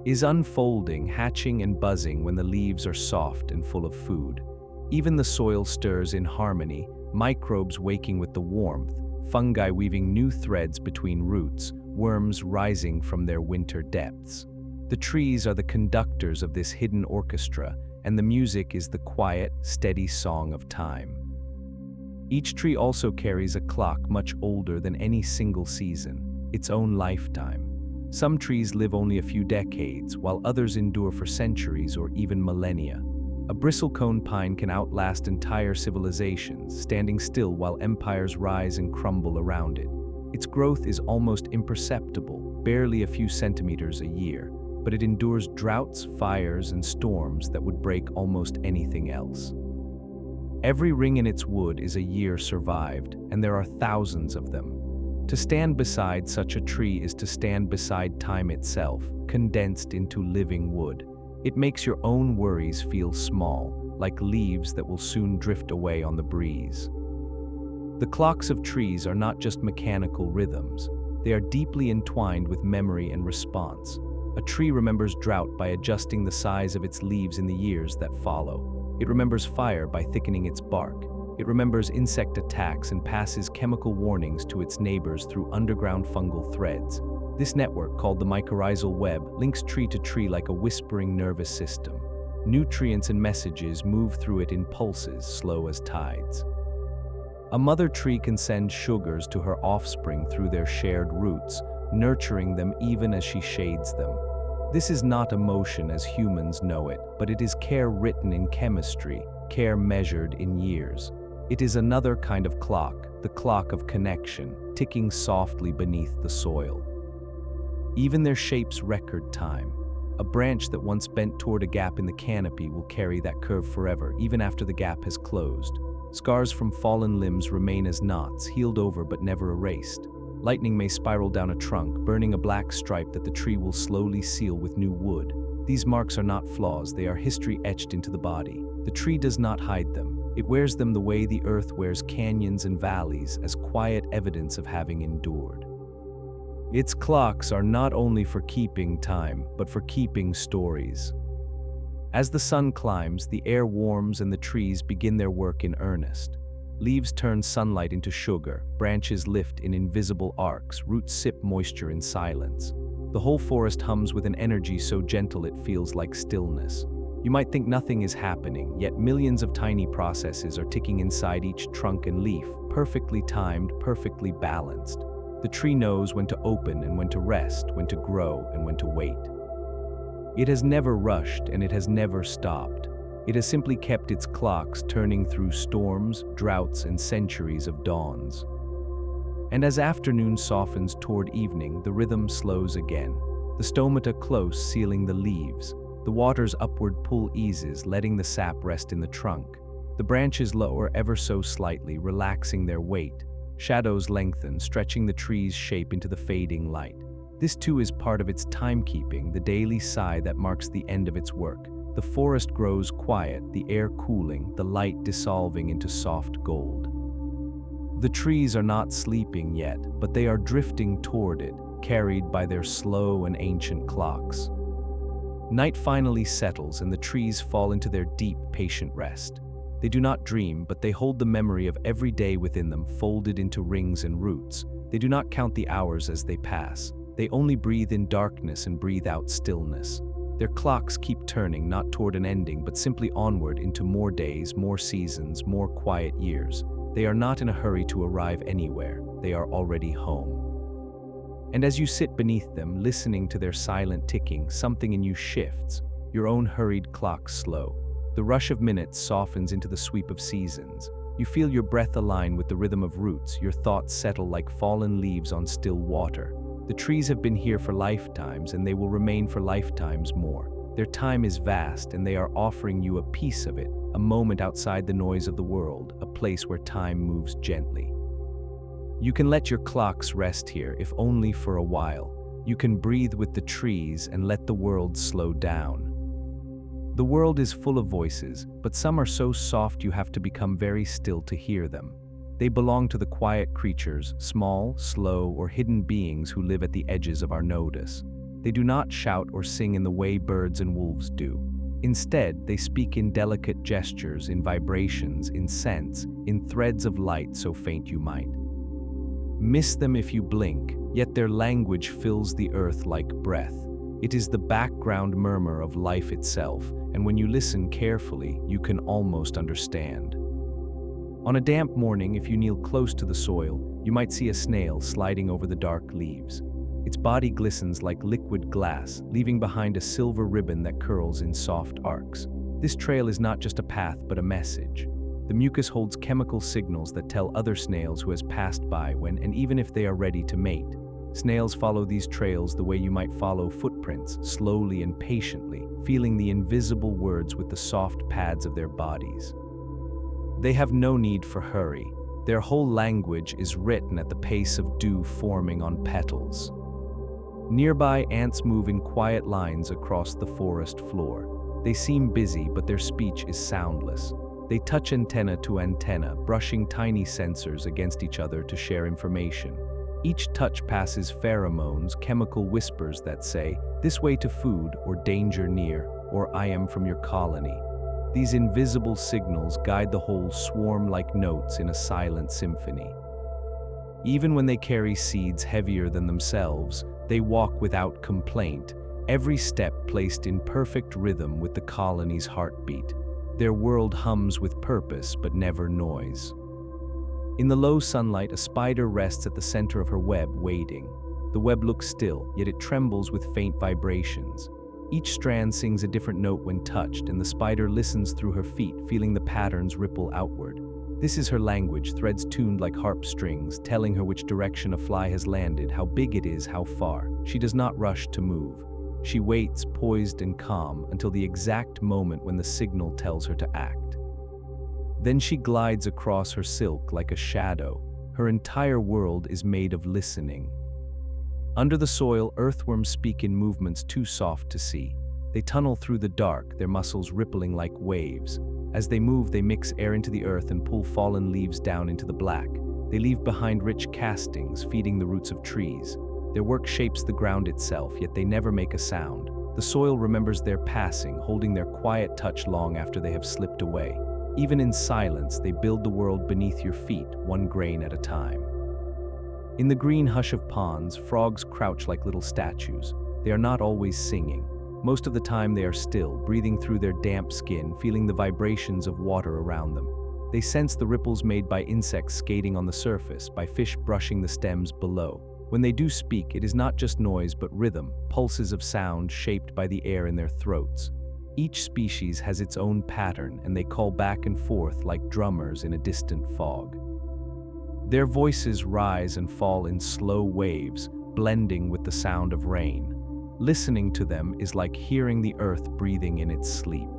Is unfolding, hatching and buzzing when the leaves are soft and full of food. Even the soil stirs in harmony, microbes waking with the warmth, fungi weaving new threads between roots, worms rising from their winter depths. The trees are the conductors of this hidden orchestra, and the music is the quiet, steady song of time. Each tree also carries a clock much older than any single season, its own lifetime. Some trees live only a few decades, while others endure for centuries or even millennia. A bristlecone pine can outlast entire civilizations, standing still while empires rise and crumble around it. Its growth is almost imperceptible, barely a few centimeters a year, but it endures droughts, fires, and storms that would break almost anything else. Every ring in its wood is a year survived, and there are thousands of them. To stand beside such a tree is to stand beside time itself, condensed into living wood. It makes your own worries feel small, like leaves that will soon drift away on the breeze. The clocks of trees are not just mechanical rhythms. They are deeply entwined with memory and response. A tree remembers drought by adjusting the size of its leaves in the years that follow. It remembers fire by thickening its bark. It remembers insect attacks and passes chemical warnings to its neighbors through underground fungal threads. This network, called the mycorrhizal web, links tree to tree like a whispering nervous system. Nutrients and messages move through it in pulses, slow as tides. A mother tree can send sugars to her offspring through their shared roots, nurturing them even as she shades them. This is not emotion as humans know it, but it is care written in chemistry, care measured in years. It is another kind of clock, the clock of connection, ticking softly beneath the soil. Even their shapes record time. A branch that once bent toward a gap in the canopy will carry that curve forever, even after the gap has closed. Scars from fallen limbs remain as knots, healed over but never erased. Lightning may spiral down a trunk, burning a black stripe that the tree will slowly seal with new wood. These marks are not flaws, they are history etched into the body. The tree does not hide them. It wears them the way the earth wears canyons and valleys, as quiet evidence of having endured. Its clocks are not only for keeping time, but for keeping stories. As the sun climbs, the air warms and the trees begin their work in earnest. Leaves turn sunlight into sugar, branches lift in invisible arcs, roots sip moisture in silence. The whole forest hums with an energy so gentle it feels like stillness. You might think nothing is happening, yet millions of tiny processes are ticking inside each trunk and leaf, perfectly timed, perfectly balanced. The tree knows when to open and when to rest, when to grow and when to wait. It has never rushed and it has never stopped. It has simply kept its clocks turning through storms, droughts, and centuries of dawns. And as afternoon softens toward evening, the rhythm slows again. The stomata close, sealing the leaves. The water's upward pull eases, letting the sap rest in the trunk. The branches lower ever so slightly, relaxing their weight. Shadows lengthen, stretching the tree's shape into the fading light. This too is part of its timekeeping, the daily sigh that marks the end of its work. The forest grows quiet, the air cooling, the light dissolving into soft gold. The trees are not sleeping yet, but they are drifting toward it, carried by their slow and ancient clocks. Night finally settles and the trees fall into their deep, patient rest. They do not dream, but they hold the memory of every day within them, folded into rings and roots. They do not count the hours as they pass. They only breathe in darkness and breathe out stillness. Their clocks keep turning, not toward an ending, but simply onward into more days, more seasons, more quiet years. They are not in a hurry to arrive anywhere. They are already home. And as you sit beneath them, listening to their silent ticking, something in you shifts. Your own hurried clocks slow. The rush of minutes softens into the sweep of seasons. You feel your breath align with the rhythm of roots, your thoughts settle like fallen leaves on still water. The trees have been here for lifetimes, and they will remain for lifetimes more. Their time is vast, and they are offering you a piece of it, a moment outside the noise of the world, a place where time moves gently. You can let your clocks rest here, if only for a while. You can breathe with the trees and let the world slow down. The world is full of voices, but some are so soft you have to become very still to hear them. They belong to the quiet creatures, small, slow, or hidden beings who live at the edges of our notice. They do not shout or sing in the way birds and wolves do. Instead, they speak in delicate gestures, in vibrations, in scents, in threads of light so faint you might miss them if you blink, yet their language fills the earth like breath. It is the background murmur of life itself, and when you listen carefully, you can almost understand. On a damp morning, if you kneel close to the soil, you might see a snail sliding over the dark leaves. Its body glistens like liquid glass, leaving behind a silver ribbon that curls in soft arcs. This trail is not just a path, but a message. The mucus holds chemical signals that tell other snails who has passed by when and even if they are ready to mate. Snails follow these trails the way you might follow footprints, slowly and patiently, feeling the invisible words with the soft pads of their bodies. They have no need for hurry. Their whole language is written at the pace of dew forming on petals. Nearby, ants move in quiet lines across the forest floor. They seem busy, but their speech is soundless. They touch antenna to antenna, brushing tiny sensors against each other to share information. Each touch passes pheromones, chemical whispers that say, "This way to food," or "Danger near," or "I am from your colony." These invisible signals guide the whole swarm like notes in a silent symphony. Even when they carry seeds heavier than themselves, they walk without complaint, every step placed in perfect rhythm with the colony's heartbeat. Their world hums with purpose but never noise. In the low sunlight, a spider rests at the center of her web, waiting. The web looks still, yet it trembles with faint vibrations. Each strand sings a different note when touched, and the spider listens through her feet, feeling the patterns ripple outward. This is her language, threads tuned like harp strings, telling her which direction a fly has landed, how big it is, how far. She does not rush to move. She waits, poised and calm, until the exact moment when the signal tells her to act. Then she glides across her silk like a shadow. Her entire world is made of listening. Under the soil, earthworms speak in movements too soft to see. They tunnel through the dark, their muscles rippling like waves. As they move, they mix air into the earth and pull fallen leaves down into the black. They leave behind rich castings, feeding the roots of trees. Their work shapes the ground itself, yet they never make a sound. The soil remembers their passing, holding their quiet touch long after they have slipped away. Even in silence, they build the world beneath your feet, one grain at a time. In the green hush of ponds, frogs crouch like little statues. They are not always singing. Most of the time they are still, breathing through their damp skin, feeling the vibrations of water around them. They sense the ripples made by insects skating on the surface, by fish brushing the stems below. When they do speak, it is not just noise but rhythm, pulses of sound shaped by the air in their throats. Each species has its own pattern, and they call back and forth like drummers in a distant fog. Their voices rise and fall in slow waves, blending with the sound of rain. Listening to them is like hearing the earth breathing in its sleep.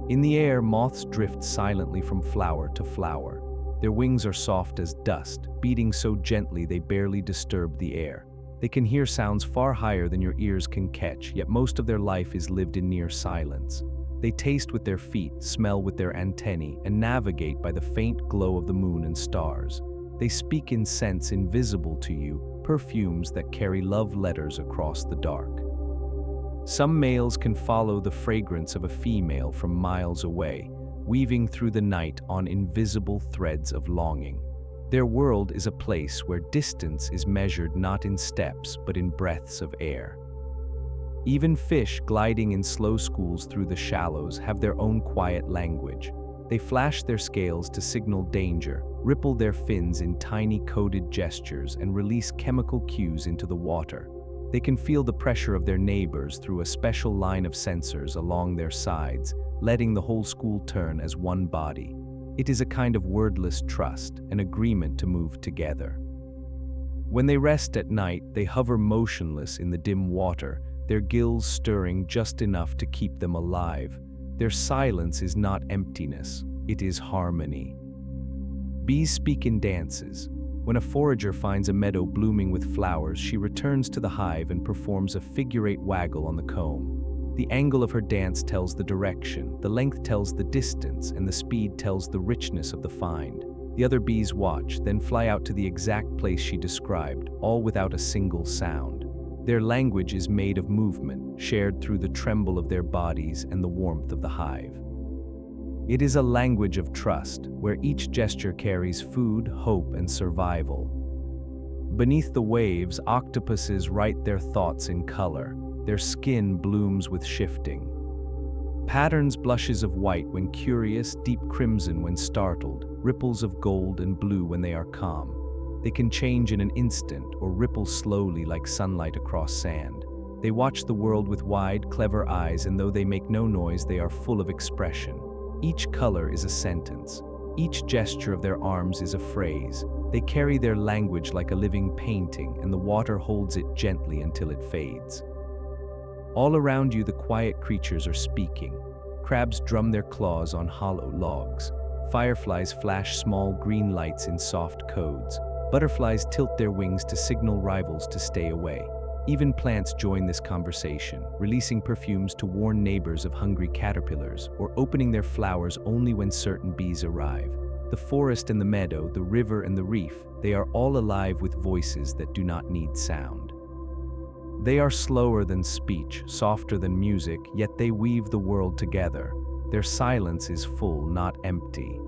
In the air, moths drift silently from flower to flower. Their wings are soft as dust, beating so gently they barely disturb the air. They can hear sounds far higher than your ears can catch, yet most of their life is lived in near silence. They taste with their feet, smell with their antennae, and navigate by the faint glow of the moon and stars. They speak in scents invisible to you, perfumes that carry love letters across the dark. Some males can follow the fragrance of a female from miles away, weaving through the night on invisible threads of longing. Their world is a place where distance is measured not in steps but in breaths of air. Even fish gliding in slow schools through the shallows have their own quiet language. They flash their scales to signal danger, ripple their fins in tiny coded gestures, and release chemical cues into the water. They can feel the pressure of their neighbors through a special line of sensors along their sides, letting the whole school turn as one body. It is a kind of wordless trust, an agreement to move together. When they rest at night, they hover motionless in the dim water, their gills stirring just enough to keep them alive. Their silence is not emptiness, it is harmony. Bees speak in dances. When a forager finds a meadow blooming with flowers, she returns to the hive and performs a figure-8 waggle on the comb. The angle of her dance tells the direction, the length tells the distance, and the speed tells the richness of the find. The other bees watch, then fly out to the exact place she described, all without a single sound. Their language is made of movement, shared through the tremble of their bodies and the warmth of the hive. It is a language of trust, where each gesture carries food, hope, and survival. Beneath the waves, octopuses write their thoughts in color. Their skin blooms with shifting. Patterns blushes of white when curious, deep crimson when startled, ripples of gold and blue when they are calm. They can change in an instant or ripple slowly like sunlight across sand. They watch the world with wide, clever eyes, and though they make no noise, they are full of expression. Each color is a sentence. Each gesture of their arms is a phrase. They carry their language like a living painting, and the water holds it gently until it fades. All around you, the quiet creatures are speaking. Crabs drum their claws on hollow logs. Fireflies flash small green lights in soft codes. Butterflies tilt their wings to signal rivals to stay away. Even plants join this conversation, releasing perfumes to warn neighbors of hungry caterpillars, or opening their flowers only when certain bees arrive. The forest and the meadow, the river and the reef, they are all alive with voices that do not need sound. They are slower than speech, softer than music, yet they weave the world together. Their silence is full, not empty.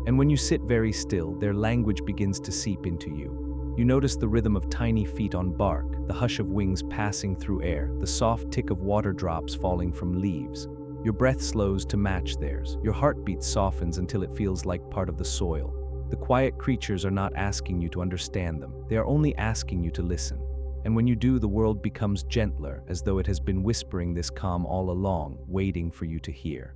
And when you sit very still, their language begins to seep into you. You notice the rhythm of tiny feet on bark, the hush of wings passing through air, the soft tick of water drops falling from leaves. Your breath slows to match theirs. Your heartbeat softens until it feels like part of the soil. The quiet creatures are not asking you to understand them. They are only asking you to listen. And when you do, the world becomes gentler, as though it has been whispering this calm all along, waiting for you to hear.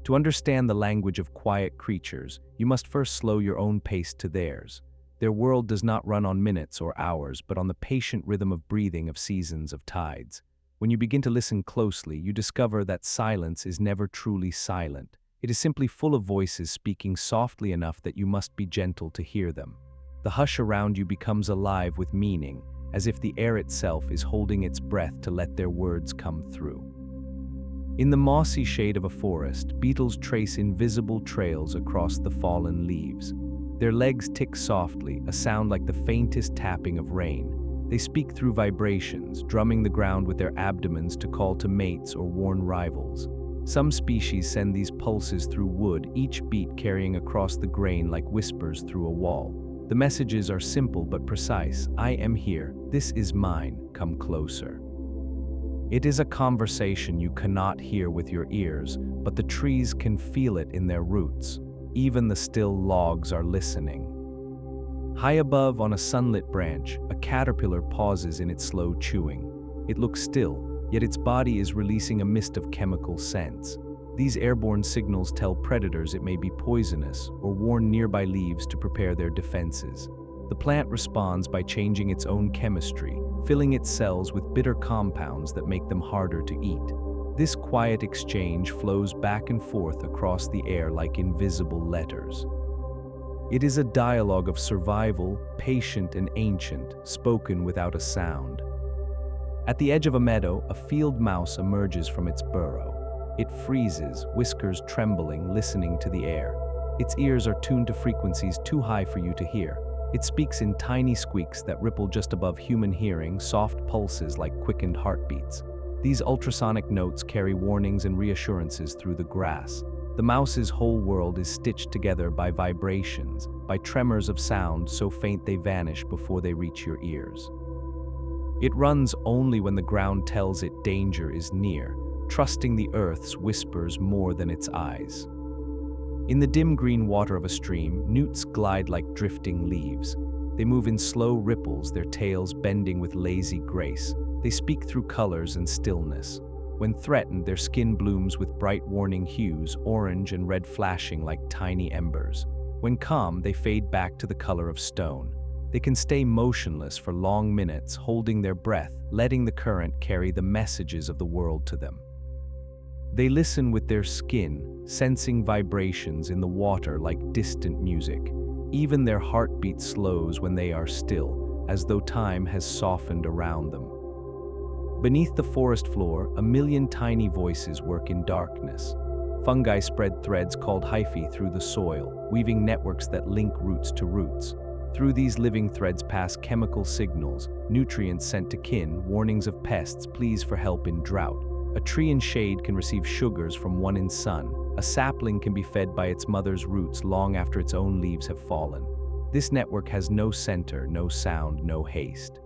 To understand the language of quiet creatures, you must first slow your own pace to theirs. Their world does not run on minutes or hours, but on the patient rhythm of breathing, of seasons, of tides. When you begin to listen closely, you discover that silence is never truly silent. It is simply full of voices speaking softly enough that you must be gentle to hear them. The hush around you becomes alive with meaning, as if the air itself is holding its breath to let their words come through. In the mossy shade of a forest, beetles trace invisible trails across the fallen leaves. Their legs tick softly, a sound like the faintest tapping of rain. They speak through vibrations, drumming the ground with their abdomens to call to mates or warn rivals. Some species send these pulses through wood, each beat carrying across the grain like whispers through a wall. The messages are simple but precise. I am here. This is mine. Come closer. It is a conversation you cannot hear with your ears, but the trees can feel it in their roots. Even the still logs are listening. High above, on a sunlit branch, a caterpillar pauses in its slow chewing. It looks still, yet its body is releasing a mist of chemical scents. These airborne signals tell predators it may be poisonous or warn nearby leaves to prepare their defenses. The plant responds by changing its own chemistry, filling its cells with bitter compounds that make them harder to eat. This quiet exchange flows back and forth across the air like invisible letters. It is a dialogue of survival, patient and ancient, spoken without a sound. At the edge of a meadow, a field mouse emerges from its burrow. It freezes, whiskers trembling, listening to the air. Its ears are tuned to frequencies too high for you to hear. It speaks in tiny squeaks that ripple just above human hearing, soft pulses like quickened heartbeats. These ultrasonic notes carry warnings and reassurances through the grass. The mouse's whole world is stitched together by vibrations, by tremors of sound so faint they vanish before they reach your ears. It runs only when the ground tells it danger is near, trusting the earth's whispers more than its eyes. In the dim green water of a stream, newts glide like drifting leaves. They move in slow ripples, their tails bending with lazy grace. They speak through colors and stillness. When threatened, their skin blooms with bright warning hues, orange and red flashing like tiny embers. When calm, they fade back to the color of stone. They can stay motionless for long minutes, holding their breath, letting the current carry the messages of the world to them. They listen with their skin, sensing vibrations in the water like distant music. Even their heartbeat slows when they are still, as though time has softened around them. Beneath the forest floor, a million tiny voices work in darkness. Fungi spread threads called hyphae through the soil, weaving networks that link roots to roots. Through these living threads pass chemical signals, nutrients sent to kin, warnings of pests, pleas for help in drought. A tree in shade can receive sugars from one in sun. A sapling can be fed by its mother's roots long after its own leaves have fallen. This network has no center, no sound, no haste.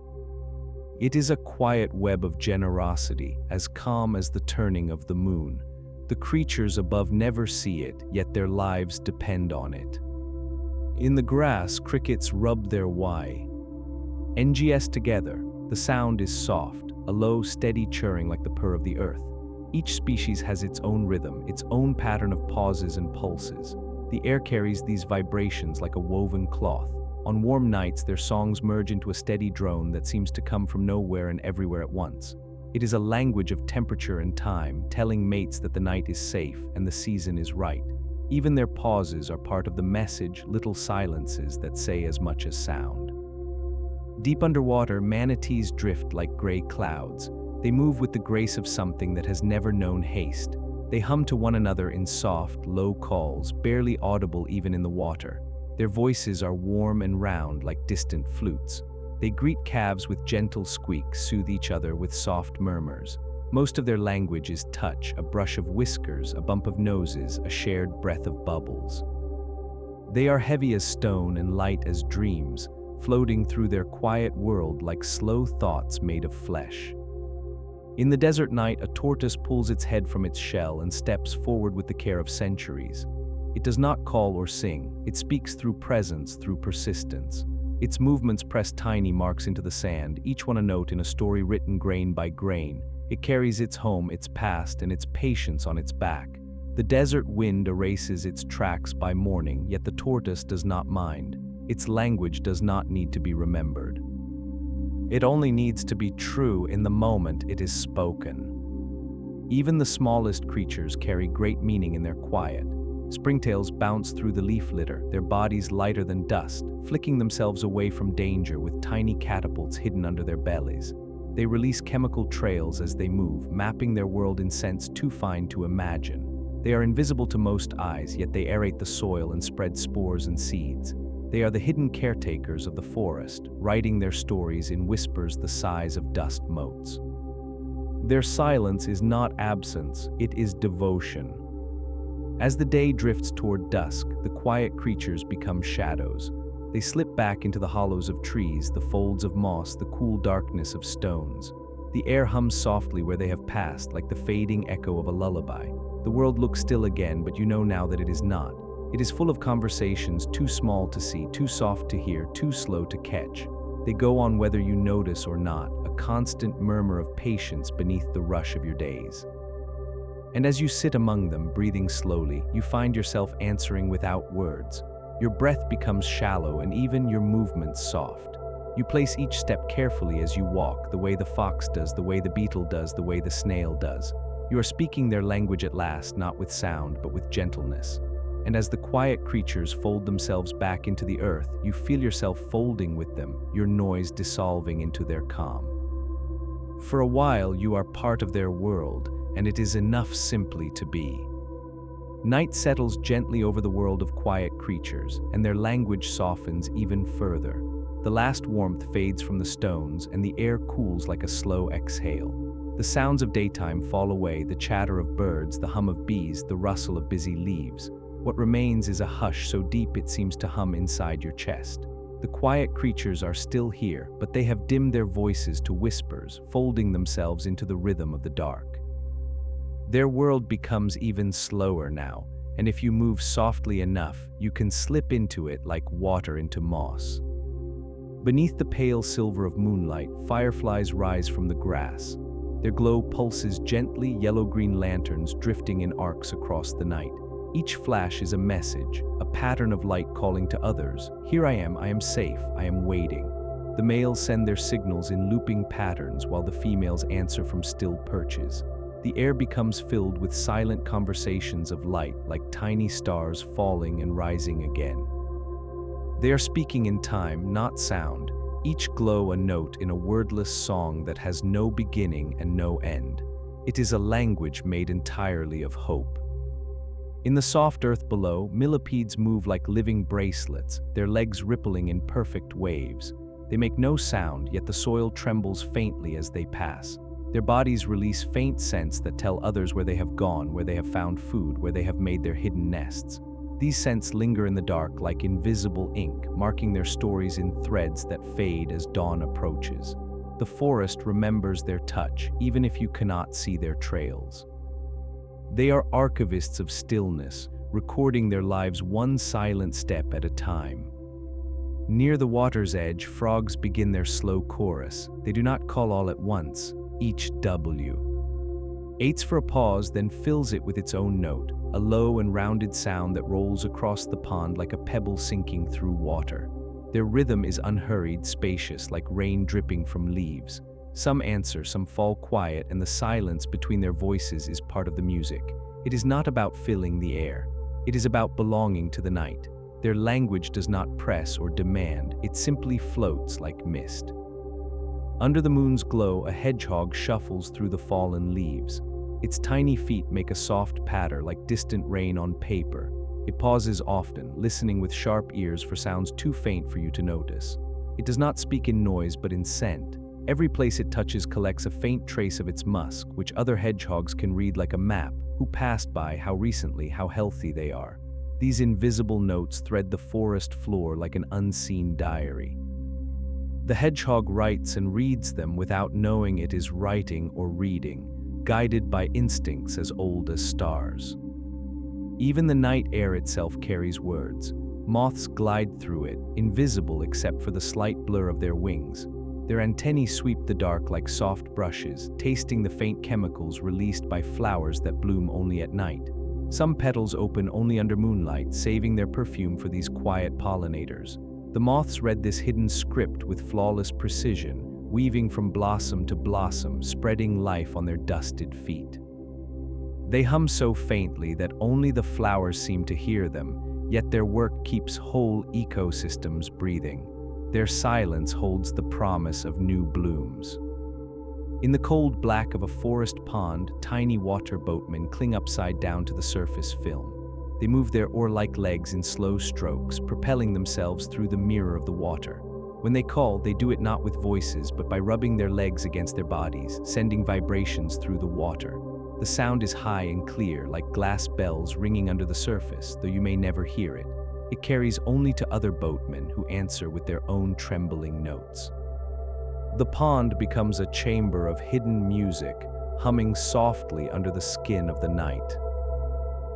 It is a quiet web of generosity, as calm as the turning of the moon. The creatures above never see it, yet their lives depend on it. In the grass, crickets rub their NGS together. The sound is soft, a low, steady churring like the purr of the earth. Each species has its own rhythm, its own pattern of pauses and pulses. The air carries these vibrations like a woven cloth. On warm nights, their songs merge into a steady drone that seems to come from nowhere and everywhere at once. It is a language of temperature and time, telling mates that the night is safe and the season is right. Even their pauses are part of the message, little silences that say as much as sound. Deep underwater, manatees drift like gray clouds. They move with the grace of something that has never known haste. They hum to one another in soft, low calls, barely audible even in the water. Their voices are warm and round like distant flutes. They greet calves with gentle squeaks, soothe each other with soft murmurs. Most of their language is touch, a brush of whiskers, a bump of noses, a shared breath of bubbles. They are heavy as stone and light as dreams, floating through their quiet world like slow thoughts made of flesh. In the desert night, a tortoise pulls its head from its shell and steps forward with the care of centuries. It does not call or sing. It speaks through presence, through persistence. Its movements press tiny marks into the sand, each one a note in a story written grain by grain. It carries its home, its past, and its patience on its back. The desert wind erases its tracks by morning, yet the tortoise does not mind. Its language does not need to be remembered. It only needs to be true in the moment it is spoken. Even the smallest creatures carry great meaning in their quiet. Springtails bounce through the leaf litter, their bodies lighter than dust, flicking themselves away from danger with tiny catapults hidden under their bellies. They release chemical trails as they move, mapping their world in scents too fine to imagine. They are invisible to most eyes, yet they aerate the soil and spread spores and seeds. They are the hidden caretakers of the forest, writing their stories in whispers the size of dust motes. Their silence is not absence, it is devotion. As the day drifts toward dusk, the quiet creatures become shadows. They slip back into the hollows of trees, the folds of moss, the cool darkness of stones. The air hums softly where they have passed, like the fading echo of a lullaby. The world looks still again, but you know now that it is not. It is full of conversations too small to see, too soft to hear, too slow to catch. They go on whether you notice or not, a constant murmur of patience beneath the rush of your days. And as you sit among them, breathing slowly, you find yourself answering without words. Your breath becomes shallow and even your movements soft. You place each step carefully as you walk, the way the fox does, the way the beetle does, the way the snail does. You are speaking their language at last, not with sound, but with gentleness. And as the quiet creatures fold themselves back into the earth, you feel yourself folding with them, your noise dissolving into their calm. For a while, you are part of their world, and it is enough simply to be. Night settles gently over the world of quiet creatures, and their language softens even further. The last warmth fades from the stones, and the air cools like a slow exhale. The sounds of daytime fall away, the chatter of birds, the hum of bees, the rustle of busy leaves. What remains is a hush so deep it seems to hum inside your chest. The quiet creatures are still here, but they have dimmed their voices to whispers, folding themselves into the rhythm of the dark. Their world becomes even slower now, and if you move softly enough, you can slip into it like water into moss. Beneath the pale silver of moonlight, fireflies rise from the grass. Their glow pulses gently, yellow-green lanterns drifting in arcs across the night. Each flash is a message, a pattern of light calling to others. Here I am safe, I am waiting. The males send their signals in looping patterns while the females answer from still perches. The air becomes filled with silent conversations of light, like tiny stars falling and rising again. They are speaking in time, not sound, each glow a note in a wordless song that has no beginning and no end. It is a language made entirely of hope. In the soft earth below, millipedes move like living bracelets, their legs rippling in perfect waves. They make no sound, yet the soil trembles faintly as they pass. Their bodies release faint scents that tell others where they have gone, where they have found food, where they have made their hidden nests. These scents linger in the dark like invisible ink, marking their stories in threads that fade as dawn approaches. The forest remembers their touch, even if you cannot see their trails. They are archivists of stillness, recording their lives one silent step at a time. Near the water's edge, frogs begin their slow chorus. They do not call all at once, each W. Waits for a pause, then fills it with its own note, a low and rounded sound that rolls across the pond like a pebble sinking through water. Their rhythm is unhurried, spacious, like rain dripping from leaves. Some answer, some fall quiet, and the silence between their voices is part of the music. It is not about filling the air. It is about belonging to the night. Their language does not press or demand, it simply floats like mist. Under the moon's glow, a hedgehog shuffles through the fallen leaves. Its tiny feet make a soft patter like distant rain on paper. It pauses often, listening with sharp ears for sounds too faint for you to notice. It does not speak in noise but in scent. Every place it touches collects a faint trace of its musk, which other hedgehogs can read like a map: who passed by, how recently, how healthy they are. These invisible notes thread the forest floor like an unseen diary. The hedgehog writes and reads them without knowing it is writing or reading, guided by instincts as old as stars. Even the night air itself carries words. Moths glide through it, invisible except for the slight blur of their wings. Their antennae sweep the dark like soft brushes, tasting the faint chemicals released by flowers that bloom only at night. Some petals open only under moonlight, saving their perfume for these quiet pollinators. The moths read this hidden script with flawless precision, weaving from blossom to blossom, spreading life on their dusted feet. They hum so faintly that only the flowers seem to hear them, yet their work keeps whole ecosystems breathing. Their silence holds the promise of new blooms. In the cold black of a forest pond, tiny water boatmen cling upside down to the surface film. They move their oar-like legs in slow strokes, propelling themselves through the mirror of the water. When they call, they do it not with voices, but by rubbing their legs against their bodies, sending vibrations through the water. The sound is high and clear, like glass bells ringing under the surface, though you may never hear it. It carries only to other boatmen who answer with their own trembling notes. The pond becomes a chamber of hidden music, humming softly under the skin of the night.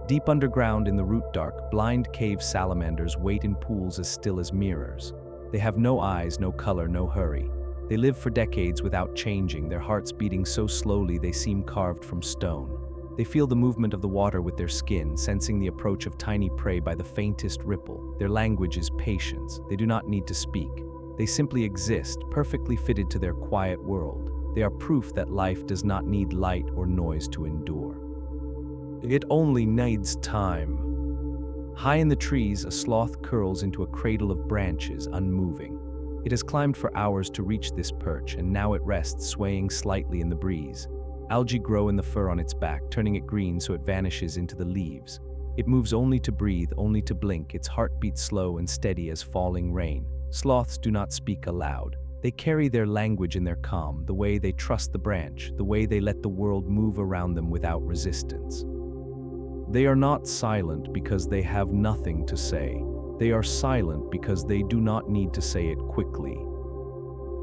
Deep underground in the root dark, blind cave salamanders wait in pools as still as mirrors. They have no eyes, no color, no hurry. They live for decades without changing, their hearts beating so slowly they seem carved from stone. They feel the movement of the water with their skin, sensing the approach of tiny prey by the faintest ripple. Their language is patience. They do not need to speak. They simply exist, perfectly fitted to their quiet world. They are proof that life does not need light or noise to endure. It only needs time. High in the trees, a sloth curls into a cradle of branches, unmoving. It has climbed for hours to reach this perch, and now it rests, swaying slightly in the breeze. Algae grow in the fur on its back, turning it green so it vanishes into the leaves. It moves only to breathe, only to blink, its heart beats slow and steady as falling rain. Sloths do not speak aloud. They carry their language in their calm, the way they trust the branch, the way they let the world move around them without resistance. They are not silent because they have nothing to say. They are silent because they do not need to say it quickly.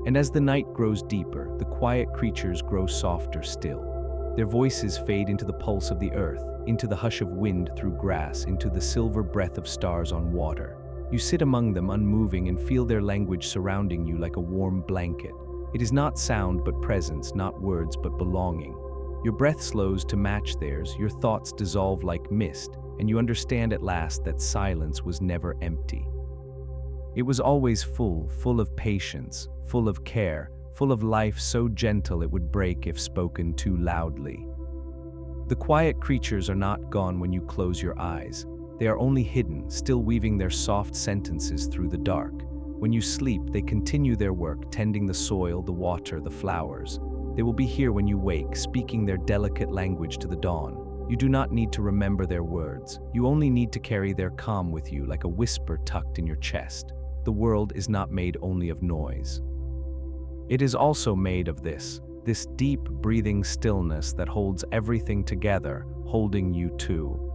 And as the night grows deeper, the quiet creatures grow softer still. Their voices fade into the pulse of the earth, into the hush of wind through grass, into the silver breath of stars on water. You sit among them unmoving and feel their language surrounding you like a warm blanket. It is not sound but presence, not words but belonging. Your breath slows to match theirs, your thoughts dissolve like mist, and you understand at last that silence was never empty. It was always full of patience, full of care, full of life so gentle it would break if spoken too loudly. The quiet creatures are not gone when you close your eyes. They are only hidden, still weaving their soft sentences through the dark. When you sleep, they continue their work, tending the soil, the water, the flowers. They will be here when you wake, speaking their delicate language to the dawn. You do not need to remember their words. You only need to carry their calm with you like a whisper tucked in your chest. The world is not made only of noise. It is also made of this deep breathing stillness that holds everything together, holding you too.